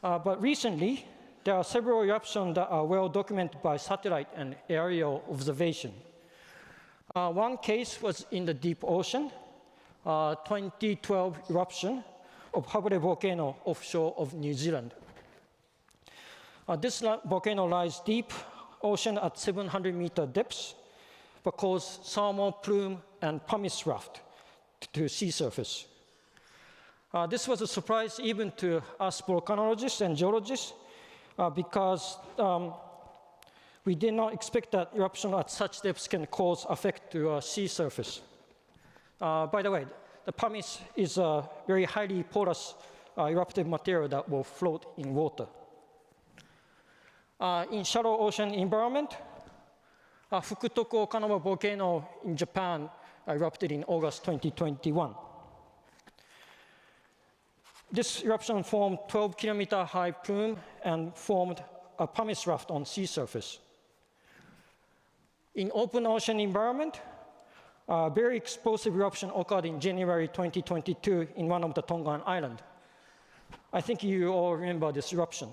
But recently, there are several eruptions that are well documented by satellite and aerial observation. One case was in the deep ocean, 2012 eruption of Havre volcano offshore of New Zealand. This volcano lies deep ocean at 700-meter depths, but caused thermal plume and pumice raft to sea surface. This was a surprise even to us volcanologists and geologists because we did not expect that eruption at such depths can cause effect to sea surface. By the way, the pumice is a very highly porous eruptive material that will float in water. In shallow ocean environment, Fukutoku Okanawa volcano in Japan erupted in August 2021. This eruption formed 12-kilometer high plume and formed a pumice raft on sea surface. In open ocean environment, a very explosive eruption occurred in January 2022 in one of the Tongan Islands. I think you all remember this eruption.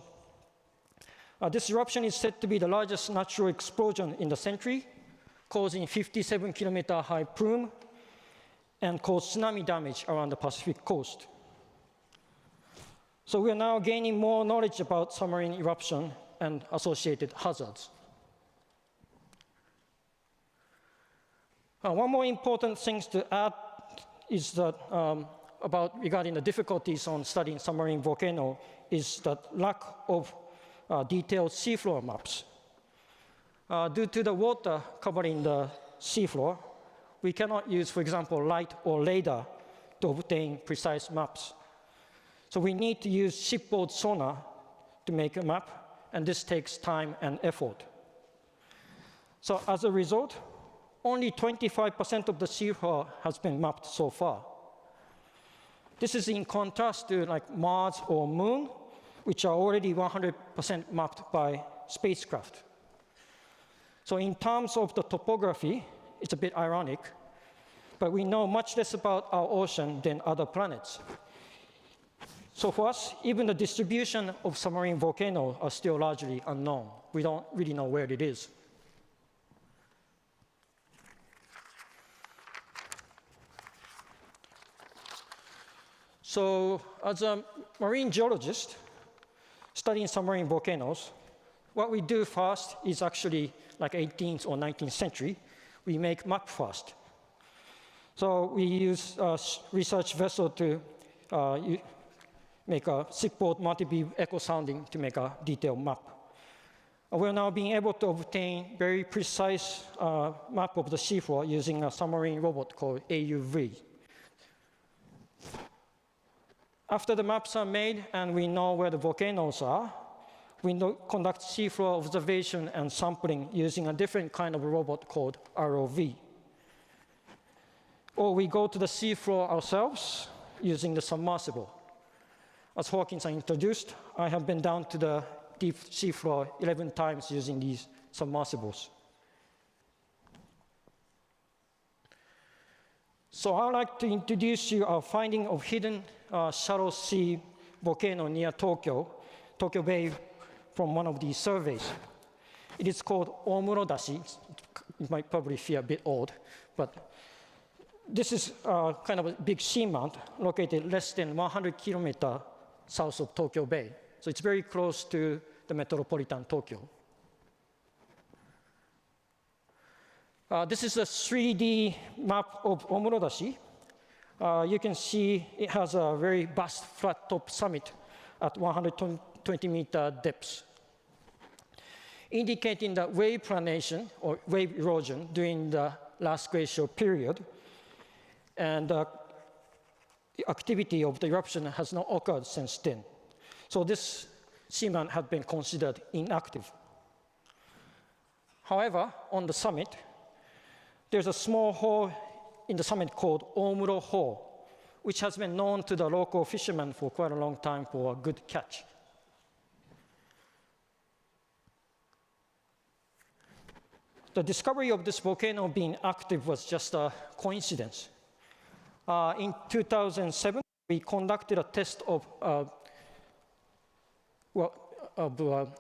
This eruption is said to be the largest natural explosion in the century, causing 57-kilometer high plume and caused tsunami damage around the Pacific coast. So we are now gaining more knowledge about submarine eruption and associated hazards. One more important thing to add is that regarding the difficulties on studying submarine volcano is the lack of detailed seafloor maps. Due to the water covering the seafloor, we cannot use, for example, light or radar to obtain precise maps. So we need to use shipboard sonar to make a map, and this takes time and effort. So as a result, only 25% of the seafloor has been mapped so far. This is in contrast to like Mars or Moon, which are already 100% mapped by spacecraft. So in terms of the topography, it's a bit ironic, but we know much less about our ocean than other planets. So for us, even the distribution of submarine volcanoes are still largely unknown. We don't really know where it is. So as a marine geologist studying submarine volcanoes, what we do first is actually like 18th or 19th century. We make map first. So we use a research vessel to make a shipboard multi-beam echo sounding to make a detailed map. We're now being able to obtain very precise map of the seafloor using a submarine robot called AUV. After the maps are made and we know where the volcanoes are, we conduct seafloor observation and sampling using a different kind of robot called ROV. Or we go to the seafloor ourselves using the submersible. As Hawkins introduced, I have been down to the deep seafloor 11 times using these submersibles. So I'd like to introduce you our finding of hidden shallow sea volcano near Tokyo Bay, from one of these surveys. It is called Omurodashi. It might probably feel a bit odd, but this is kind of a big seamount located less than 100 kilometers south of Tokyo Bay. So it's very close to the metropolitan Tokyo. This is a 3D map of Omurodashi. You can see it has a very vast flat top summit at 120-meter depth, indicating that wave planation or wave erosion during the last glacial period, and the activity of the eruption has not occurred since then. So this seamount had been considered inactive. However, on the summit, there's a small hole in the summit called Omuro Hole, which has been known to the local fishermen for quite a long time for a good catch. The discovery of this volcano being active was just a coincidence. In 2007, we conducted a test of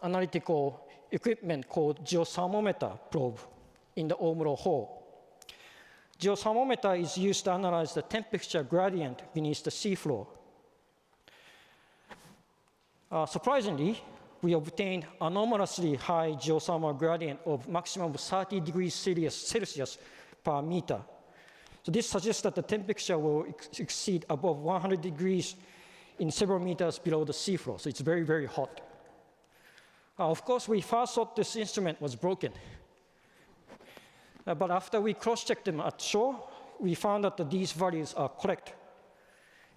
analytical equipment called geothermometer probe in the Omuro Hole. Geothermometer is used to analyze the temperature gradient beneath the seafloor. Surprisingly, we obtained anomalously high geothermal gradient of maximum of 30 degrees Celsius per meter. So this suggests that the temperature will exceed above 100 degrees in several meters below the seafloor. So it's very, very hot. Of course, we first thought this instrument was broken. But after we cross-checked them at shore, we found that these values are correct.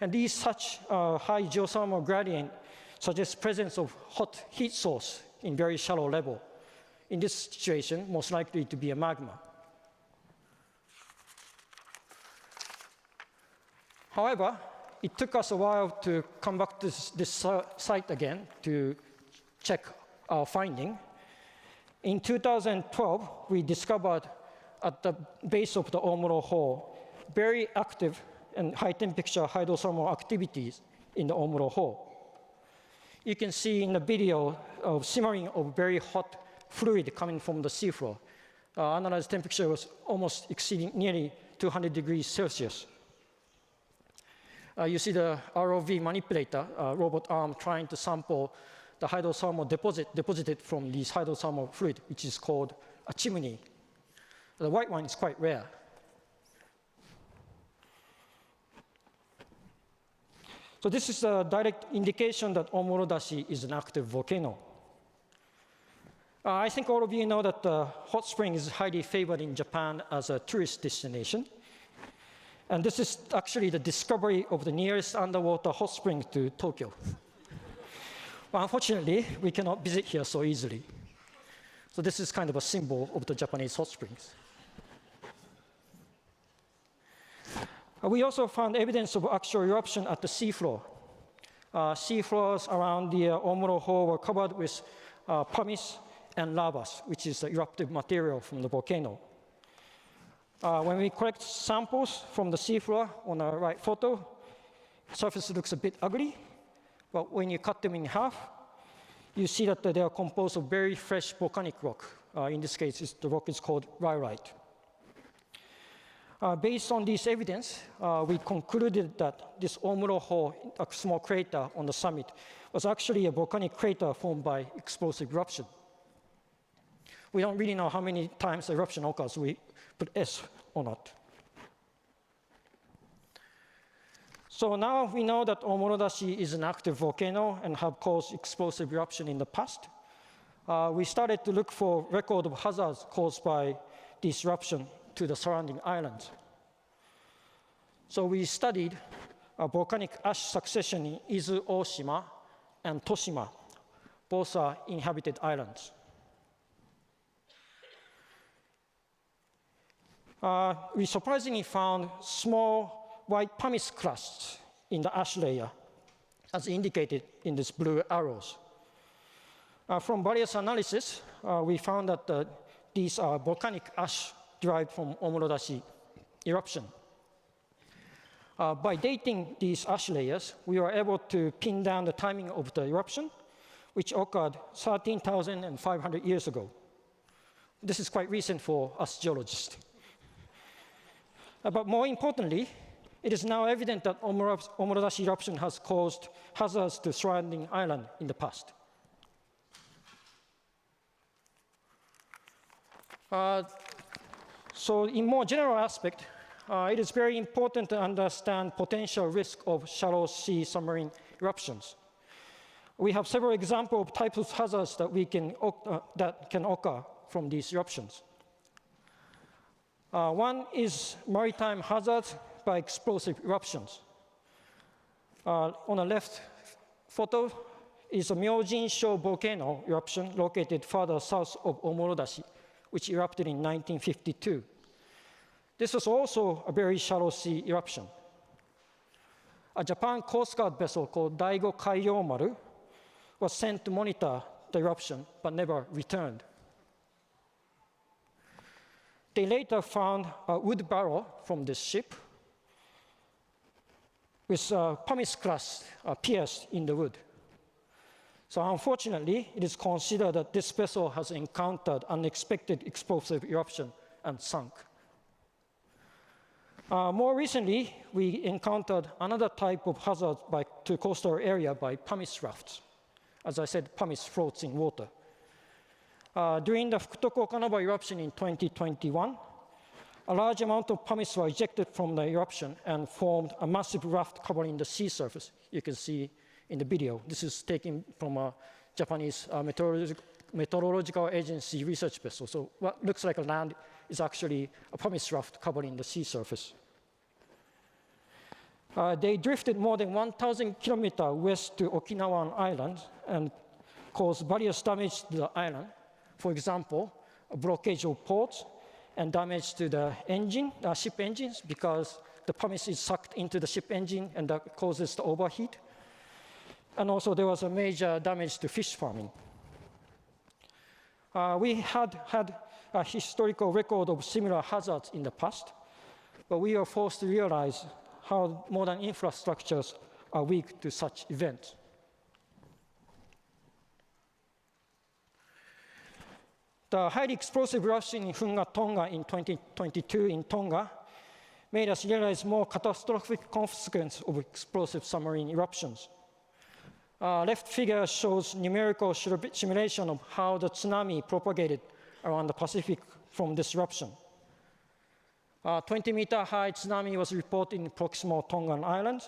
And these such high geothermal gradient suggests presence of hot heat source in very shallow level. In this situation, most likely to be a magma. However, it took us a while to come back to this site again to check our finding. In 2012, we discovered at the base of the Omuro Hole very active and high temperature hydrothermal activities in the Omuro Hole. You can see in the video of simmering of very hot fluid coming from the seafloor. Analyzed temperature was almost exceeding nearly 200 degrees Celsius. You see the ROV manipulator, robot arm trying to sample the hydrothermal deposited from this hydrothermal fluid, which is called a chimney. The white one is quite rare. So this is a direct indication that Omorodashi is an active volcano. I think all of you know that hot spring is highly favored in Japan as a tourist destination. And this is actually the discovery of the nearest underwater hot spring to Tokyo. Well, unfortunately, we cannot visit here so easily. So this is kind of a symbol of the Japanese hot springs. We also found evidence of actual eruption at the seafloor. Seafloors around the Omoro were covered with pumice and lavas, which is the eruptive material from the volcano. When we collect samples from the seafloor on the right photo, the surface looks a bit ugly, but when you cut them in half, you see that they are composed of very fresh volcanic rock. In this case, the rock is called rhyolite. Based on this evidence, we concluded that this Omuro Hole, a small crater on the summit, was actually a volcanic crater formed by explosive eruption. We don't really know how many times the eruption occurs. We put S or not. So now we know that Omorodashi is an active volcano and have caused explosive eruption in the past. We started to look for record of hazards caused by this eruption to the surrounding islands. So we studied a volcanic ash succession in Izu Oshima and Toshima. Both are inhabited islands. We surprisingly found small white pumice crusts in the ash layer, as indicated in these blue arrows. From various analysis, we found that these are volcanic ash derived from Omorodashi eruption. By dating these ash layers, we were able to pin down the timing of the eruption, which occurred 13,500 years ago. This is quite recent for us geologists. But more importantly, it is now evident that Omorodashi eruption has caused hazards to surrounding island in the past. So in more general aspect, it is very important to understand potential risk of shallow sea submarine eruptions. We have several examples of types of hazards that can occur from these eruptions. One is maritime hazards by explosive eruptions. On the left photo is a Myojin-sho volcano eruption located further south of Omorodashi, which erupted in 1952. This was also a very shallow sea eruption. A Japan Coast Guard vessel called Daigo Kairyomaru was sent to monitor the eruption, but never returned. They later found a wood barrel from this ship with pumice crust pierced in the wood. So unfortunately, it is considered that this vessel has encountered unexpected explosive eruption and sunk. More recently, we encountered another type of hazard to coastal area by pumice rafts. As I said, pumice floats in water. During the Fukutoku Okanawa eruption in 2021, a large amount of pumice were ejected from the eruption and formed a massive raft covering the sea surface. You can see in the video. This is taken from a Japanese meteorological agency research vessel. So what looks like a land is actually a pumice raft covering the sea surface. They drifted more than 1,000 kilometers west to Okinawan Island and caused various damage to the island. For example, a blockage of ports and damage to the ship engines, because the pumice is sucked into the ship engine and that causes the overheat. And also there was a major damage to fish farming. We had a historical record of similar hazards in the past, but we are forced to realize how modern infrastructures are weak to such events. The highly explosive eruption in Hunga, Tonga in 2022 in Tonga made us realize more catastrophic consequences of explosive submarine eruptions. Left figure shows numerical simulation of how the tsunami propagated around the Pacific from this eruption. 20-meter high tsunami was reported in proximal Tongan Island,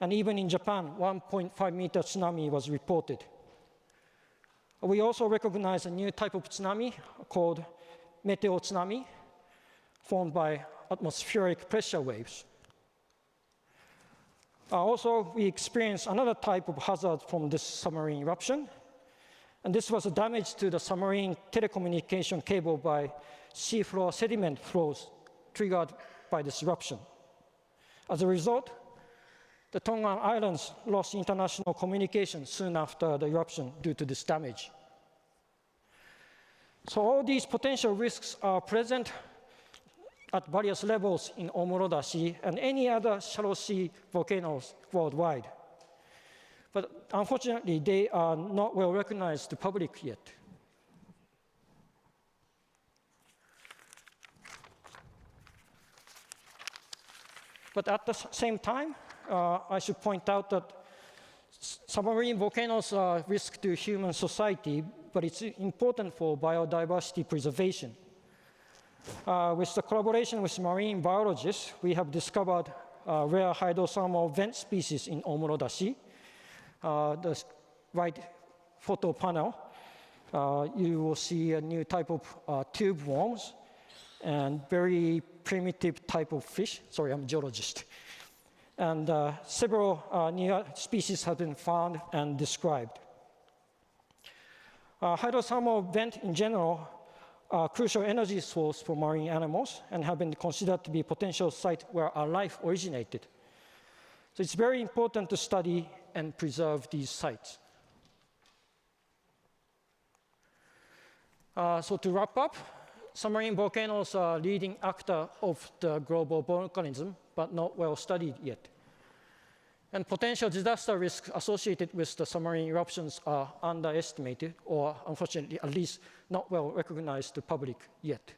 And even in Japan, 1.5-meter tsunami was reported. We also recognize a new type of tsunami called meteor tsunami, formed by atmospheric pressure waves. Also, we experienced another type of hazard from this submarine eruption, and this was a damage to the submarine telecommunication cable by seafloor sediment flows triggered by this eruption. As a result, the Tongan Islands lost international communication soon after the eruption due to this damage. So all these potential risks are present at various levels in Omuroda Sea and any other shallow sea volcanoes worldwide. But unfortunately, they are not well recognized to the public yet. But at the same time, I should point out that submarine volcanoes are a risk to human society, but it's important for biodiversity preservation. With the collaboration with marine biologists, we have discovered rare hydrothermal vent species in Omuroda Sea. The right photo panel, you will see a new type of tube worms and very primitive type of fish. Sorry, I'm a geologist. And several new species have been found and described. Hydrothermal vent in general are a crucial energy source for marine animals and have been considered to be a potential site where our life originated. So it's very important to study and preserve these sites. So to wrap up, submarine volcanoes are a leading actor of the global volcanism, but not well studied yet. And potential disaster risks associated with the submarine eruptions are underestimated, or unfortunately, at least not well recognized to the public yet.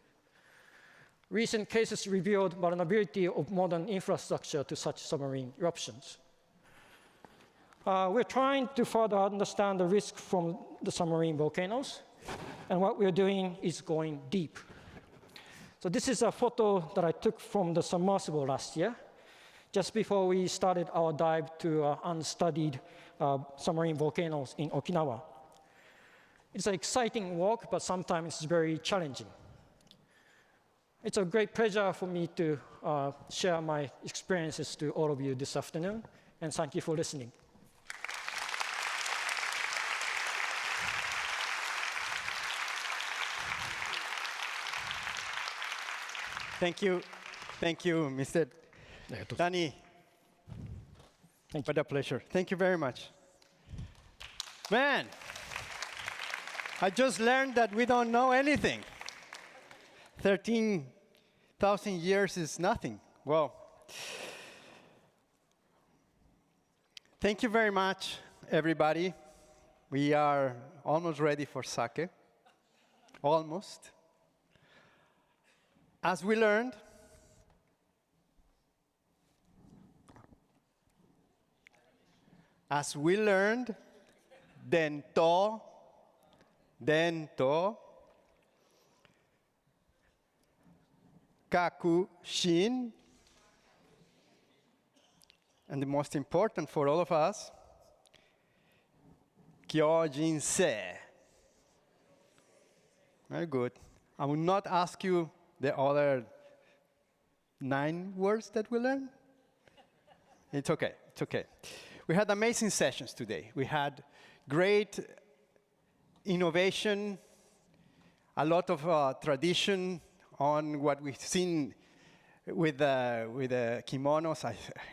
Recent cases revealed vulnerability of modern infrastructure to such submarine eruptions. We're trying to further understand the risk from the submarine volcanoes, and what we're doing is going deep. So this is a photo that I took from the submersible last year, just before we started our dive to unstudied submarine volcanoes in Okinawa. It's an exciting walk, but sometimes it's very challenging. It's a great pleasure for me to share my experiences to all of you this afternoon, and thank you for listening. Thank you, Mr. Danny. What a pleasure. Thank you very much. Man, I just learned that we don't know anything. 13,000 years is nothing. Well, thank you very much, everybody. We are almost ready for sake. Almost. As we learned, dento, kaku, shin, and the most important for all of us, kyojin se. Very good. I will not ask you the other 9 words that we learned. It's okay, it's okay. We had amazing sessions today. We had great innovation, a lot of tradition on what we've seen with the kimonos.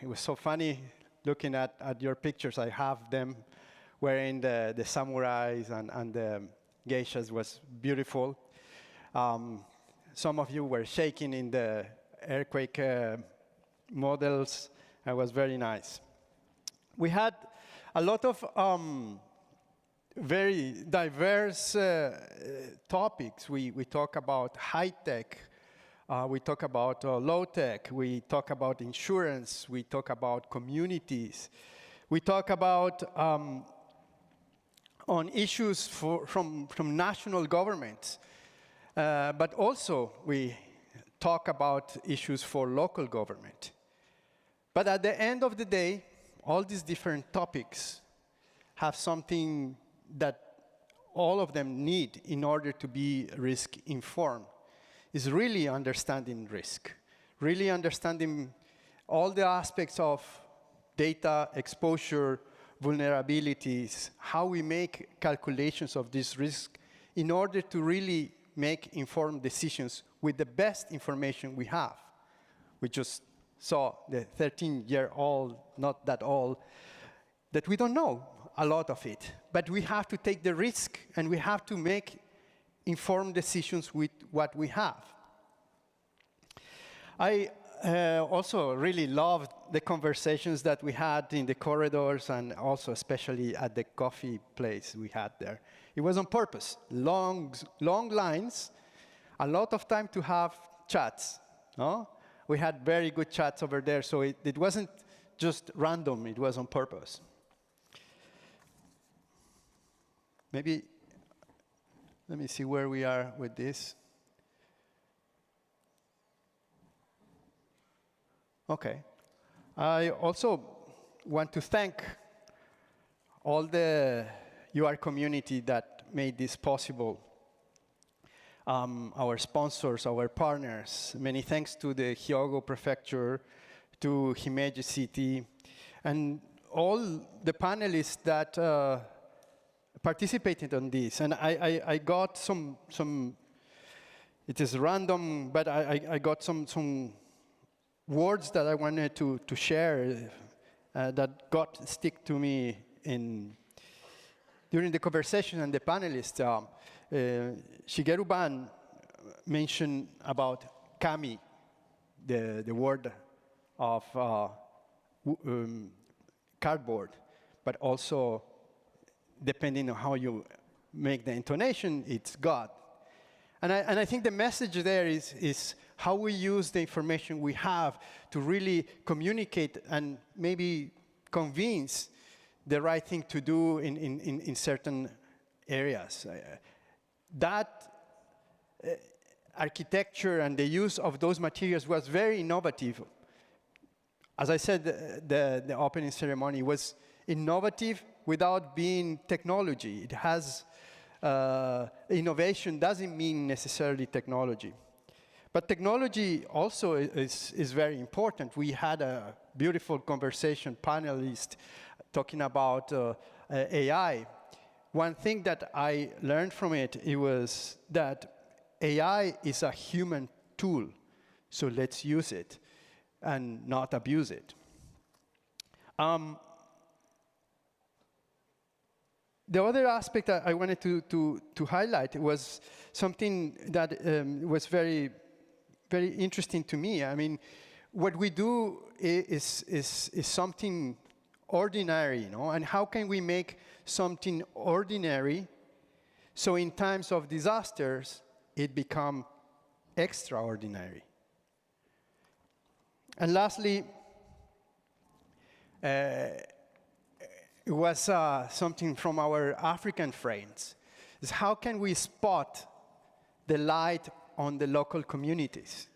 It was so funny looking at your pictures. I have them wearing the samurais and the geishas. Was beautiful. Some of you were shaking in the earthquake models. It was very nice. We had a lot of very diverse topics. We talk about high-tech. We talk about low-tech. We talk about insurance. We talk about communities. We talk about on issues from national governments. But also, we talk about issues for local government. But at the end of the day, all these different topics have something that all of them need in order to be risk informed, is really understanding risk, really understanding all the aspects of data, exposure, vulnerabilities, how we make calculations of this risk in order to really make informed decisions with the best information we have. We just saw the 13-year-old, not that old, that we don't know a lot of it. But we have to take the risk, and we have to make informed decisions with what we have. I also really loved the conversations that we had in the corridors, and also especially at the coffee place we had there. It was on purpose. Long lines, a lot of time to have chats. No? We had very good chats over there, so it wasn't just random, it was on purpose. Maybe, let me see where we are with this. Okay. I also want to thank all the UR community that made this possible. Our sponsors, our partners. Many thanks to the Hyogo Prefecture, to Himeji City, and all the panelists that participated on this. And I got some, it is random, but I got some words that I wanted to share that got stick to me during the conversation and the panelists. Shigeru Ban mentioned about kami, the word of cardboard, but also, depending on how you make the intonation, it's God. And I think the message there is how we use the information we have to really communicate and maybe convince the right thing to do in certain areas. That architecture and the use of those materials was very innovative. As I said, the opening ceremony was innovative without being technology. It has innovation doesn't mean necessarily technology. But technology also is very important. We had a beautiful conversation, panelist talking about AI. One thing that I learned from it was that AI is a human tool, so let's use it and not abuse it. The other aspect that I wanted to highlight was something that was very, very interesting to me. I mean, what we do is something ordinary, you know, and how can we make something ordinary so in times of disasters it become extraordinary? And lastly, it was something from our African friends, is how can we spot the light on the local communities?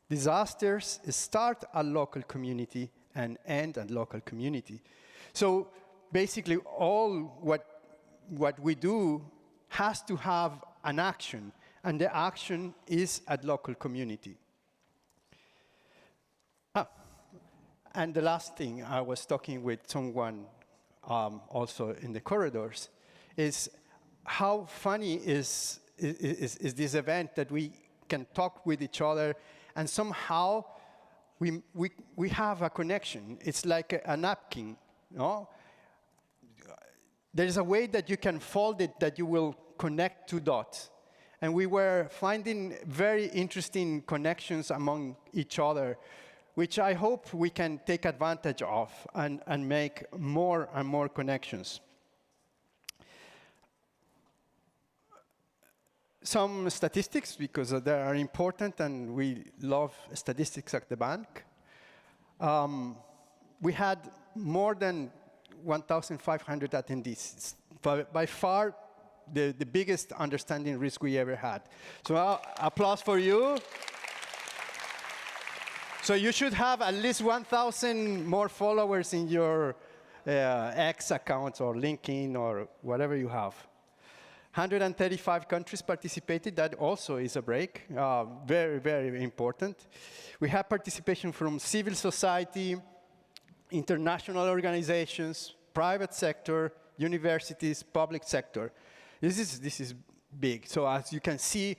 Disasters start at local community and end at local community. So basically all what we do has to have an action, and the action is at local community. And the last thing, I was talking with someone also in the corridors, is how funny is this event that we can talk with each other and somehow we have a connection. It's like a napkin, no? There is a way that you can fold it that you will connect two dots. And we were finding very interesting connections among each other, which I hope we can take advantage of and make more and more connections. Some statistics, because they are important and we love statistics at the bank. We had more than 1,500 attendees. By far, the biggest understanding risk we ever had. So applause for you. So you should have at least 1,000 more followers in your X accounts or LinkedIn or whatever you have. 135 countries participated. That also is a break. Very, very important. We have participation from civil society, international organizations, private sector, universities, public sector. This is big. So as you can see,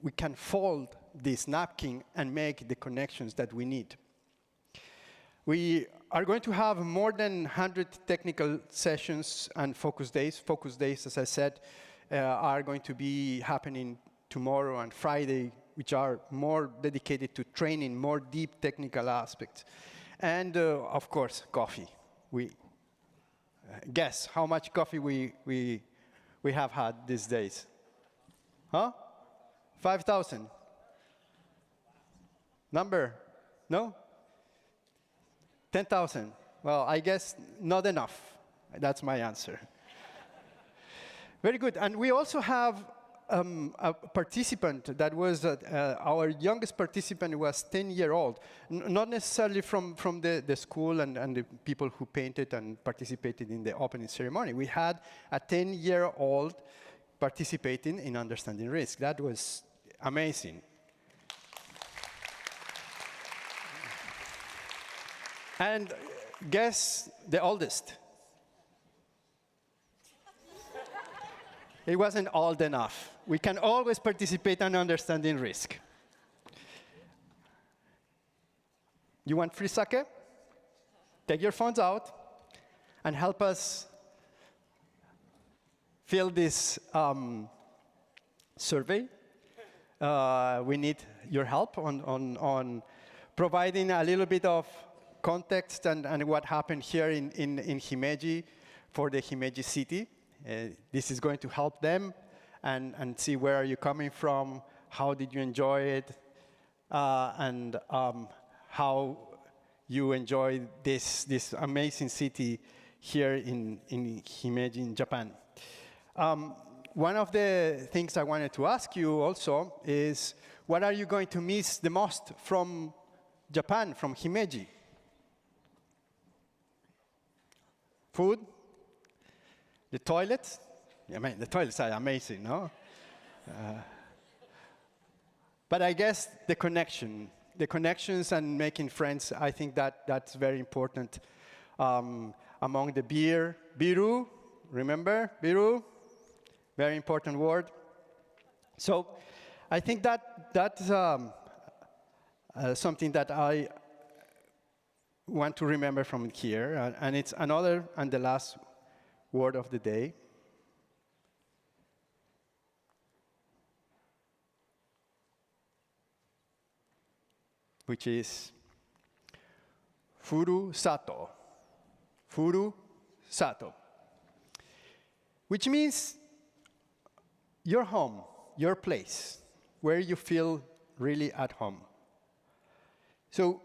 we can fold this napkin and make the connections that we need. We are going to have more than 100 technical sessions and focus days. Focus days, as I said, are going to be happening tomorrow and Friday, which are more dedicated to training, more deep technical aspects. And of course, coffee. We guess how much coffee we have had these days. Huh? 5,000. Number? No? 10,000. Well, I guess not enough. That's my answer. Very good. And we also have a participant that was, our youngest participant was 10-year-old. Not necessarily from the school and the people who painted and participated in the opening ceremony. We had a 10-year-old participating in understanding risk. That was amazing. And guess the oldest. It wasn't old enough. We can always participate in understanding risk. You want free sake? Take your phones out and help us fill this survey. We need your help on providing a little bit of context and what happened here in Himeji for the Himeji city. This is going to help them and see where are you coming from, how did you enjoy it, and how you enjoy this amazing city here in Himeji in Japan. One of the things I wanted to ask you also is, what are you going to miss the most from Japan, from Himeji? Food? The toilets? I mean, the toilets are amazing, no? But I guess the connections and making friends, I think that's very important. Among the biru, remember biru? Very important word. So I think that's something that I want to remember from here, and it's another and the last word of the day. Which is Furu Sato. Furu Sato. Which means your home, your place, where you feel really at home. So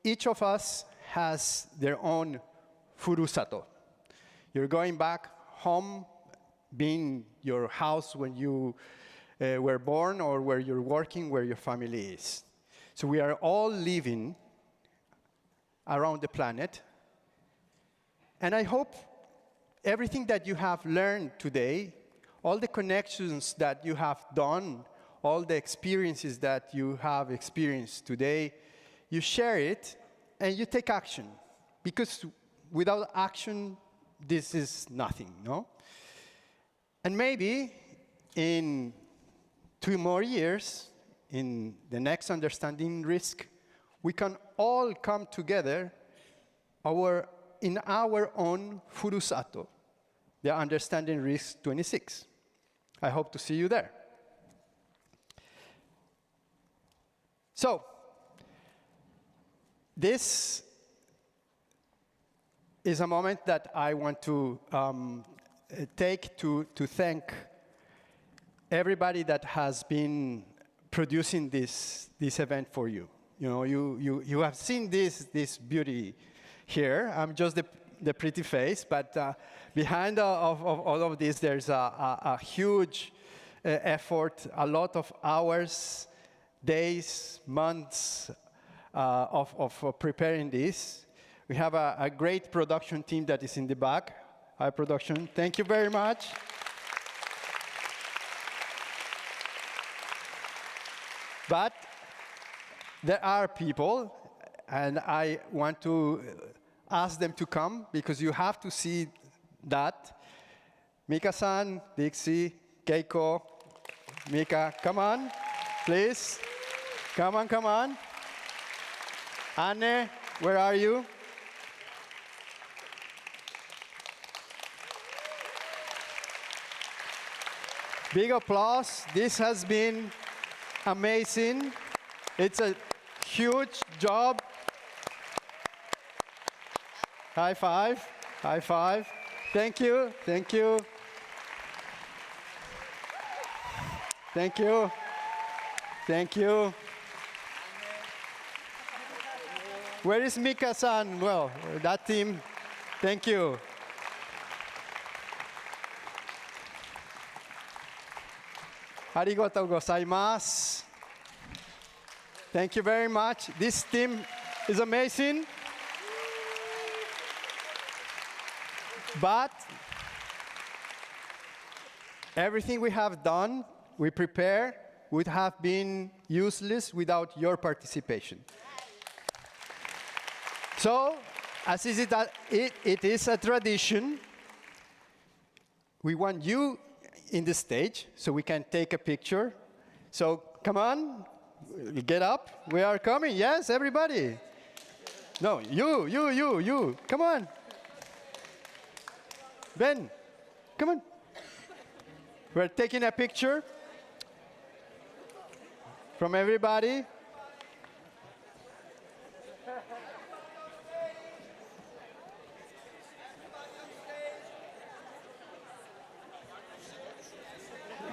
each of us has their own Furu Sato. You're going back home, being your house when you were born, or where you're working, where your family is. So we are all living around the planet. And I hope everything that you have learned today, all the connections that you have done, all the experiences that you have experienced today, you share it and you take action. Because without action, this is nothing, no? And maybe in 2 more years, in the next Understanding Risk, we can all come together in our own Furusato, the Understanding Risk 26. I hope to see you there. So, this is a moment that I want to take to thank everybody that has been producing this event for you. You know, you have seen this beauty here. I'm just the pretty face, but behind of all of this, there's a huge effort, a lot of hours, days, months of preparing this. We have a great production team that is in the back. Hi, production. Thank you very much. But there are people, and I want to ask them to come, because you have to see that. Mika-san, Dixie, Keiko, Mika, come on, please. Come on, come on. Anne, where are you? Big applause. This has been amazing. It's a huge job. High five. High five. Thank you. Thank you. Thank you. Thank you. Where is Mika-san? Well, that team, thank you. Arigatou gozaimasu. Thank you very much. This team is amazing. But everything we have done, we prepare, would have been useless without your participation. So, as is it is a tradition, we want you in the stage so we can take a picture. So, come on, get up. We are coming. Yes, everybody. No, you. Come on. Ben, come on. We're taking a picture from everybody.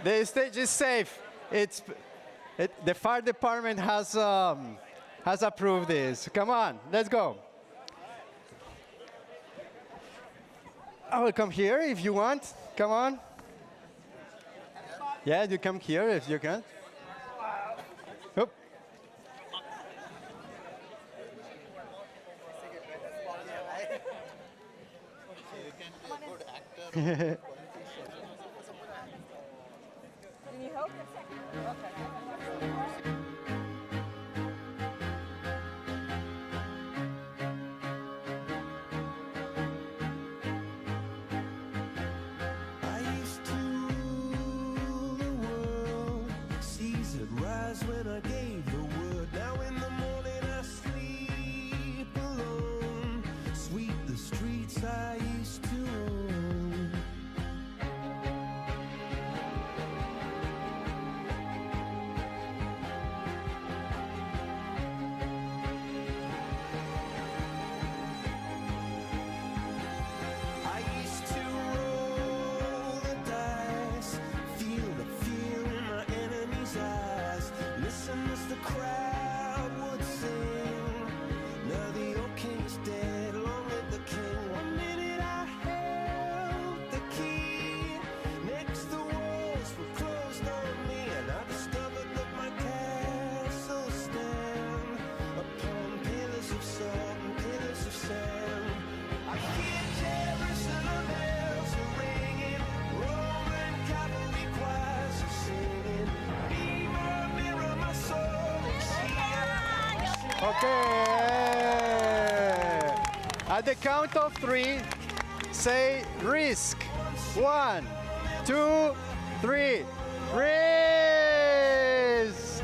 The stage is safe. The fire department has approved this. Come on, let's go. I will come here if you want. Come on. Yeah, you come here if you can. Oop. When I gave the word, now in the morning I sleep alone. Sweep the streets I used to own. I used to roll the dice, feel the fear in my enemy's eyes. Listen as the crowd would sing. Now the old king is dead, long live the king. One minute I held the key. Next the walls were closed on me, and I discovered that my castle stand upon pillars of salt and pillars of sand. I hear Jerusalem bells are ringing, Roman cavalry choirs are singing. Be my mirror, my soul, and see. Okay. At the count of 3, say risk. 1, 2, 3. Risk.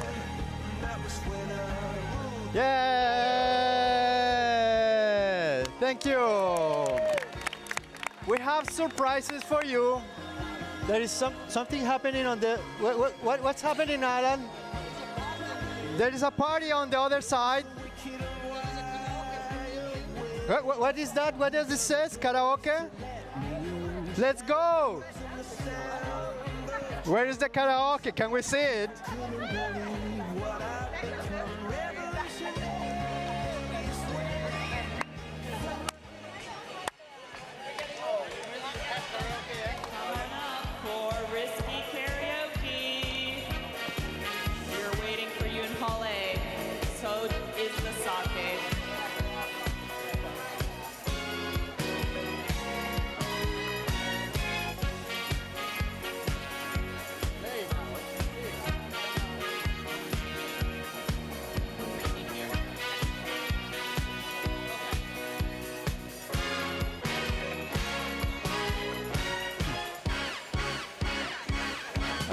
Yeah. Thank you. We have surprises for you. There is something happening on the. What's happening, Alan? There is a party on the other side. What is that? What does it say? Karaoke? Let's go! Where is the karaoke? Can we see it? For risky karaoke, we're waiting for you in Hall A. So is the sake.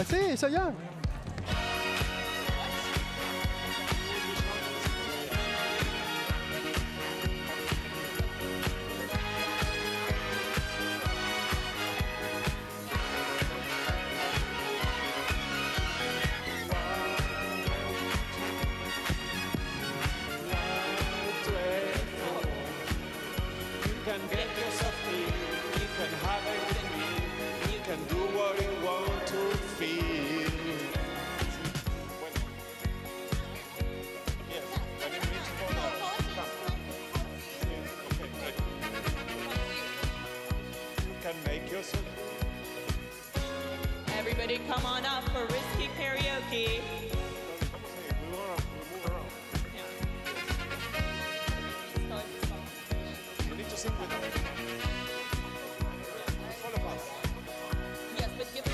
Sí, so young. You can get yourself in, you can have everything in, you can do what you want to feel. Yes, when it reaches for the okay, good. You can make yourself. Everybody come on up for risky karaoke. You need to sing with them. All of us. Yes, but give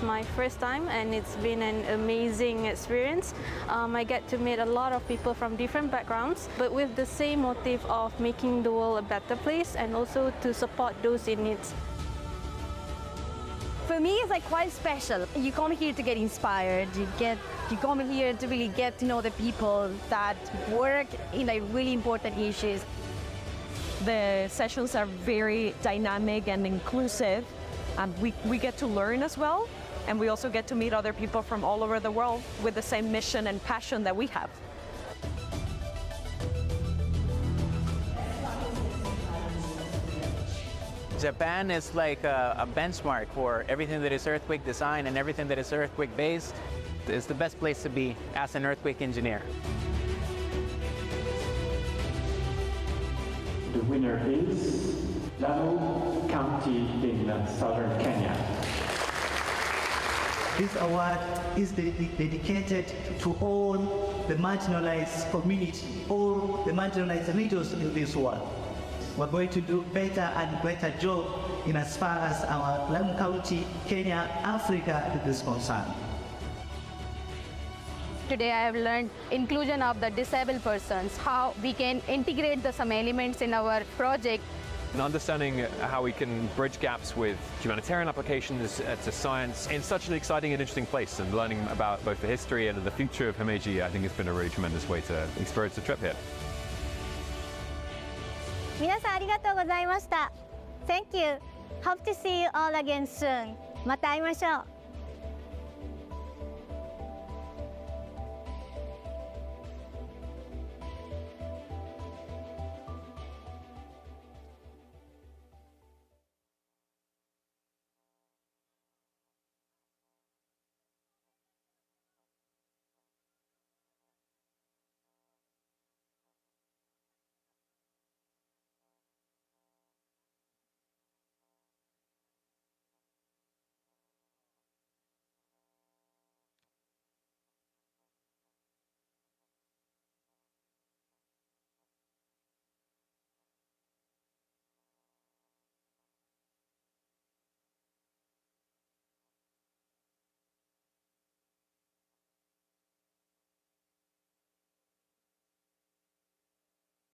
It's my first time and it's been an amazing experience. I get to meet a lot of people from different backgrounds, but with the same motive of making the world a better place and also to support those in need. For me, it's like quite special. You come here to get inspired. You come here to really get to know the people that work in like really important issues. The sessions are very dynamic and inclusive. We get to learn as well, and we also get to meet other people from all over the world with the same mission and passion that we have. Japan is like a benchmark for everything that is earthquake design and everything that is earthquake based. It's the best place to be as an earthquake engineer. The winner is Lamu County in southern Kenya. This award is dedicated to all the marginalized community, all the marginalized regions in this world. We're going to do better and better job in as far as our Lamu County, Kenya, Africa is concerned. Today I have learned inclusion of the disabled persons, how we can integrate some elements in our project. And understanding how we can bridge gaps with humanitarian applications to science in such an exciting and interesting place, and learning about both the history and the future of Himeji, I think it's been a really tremendous way to experience the trip here. 皆さんありがとうございました。Thank you. Hope to see you all again soon. また会いましょう。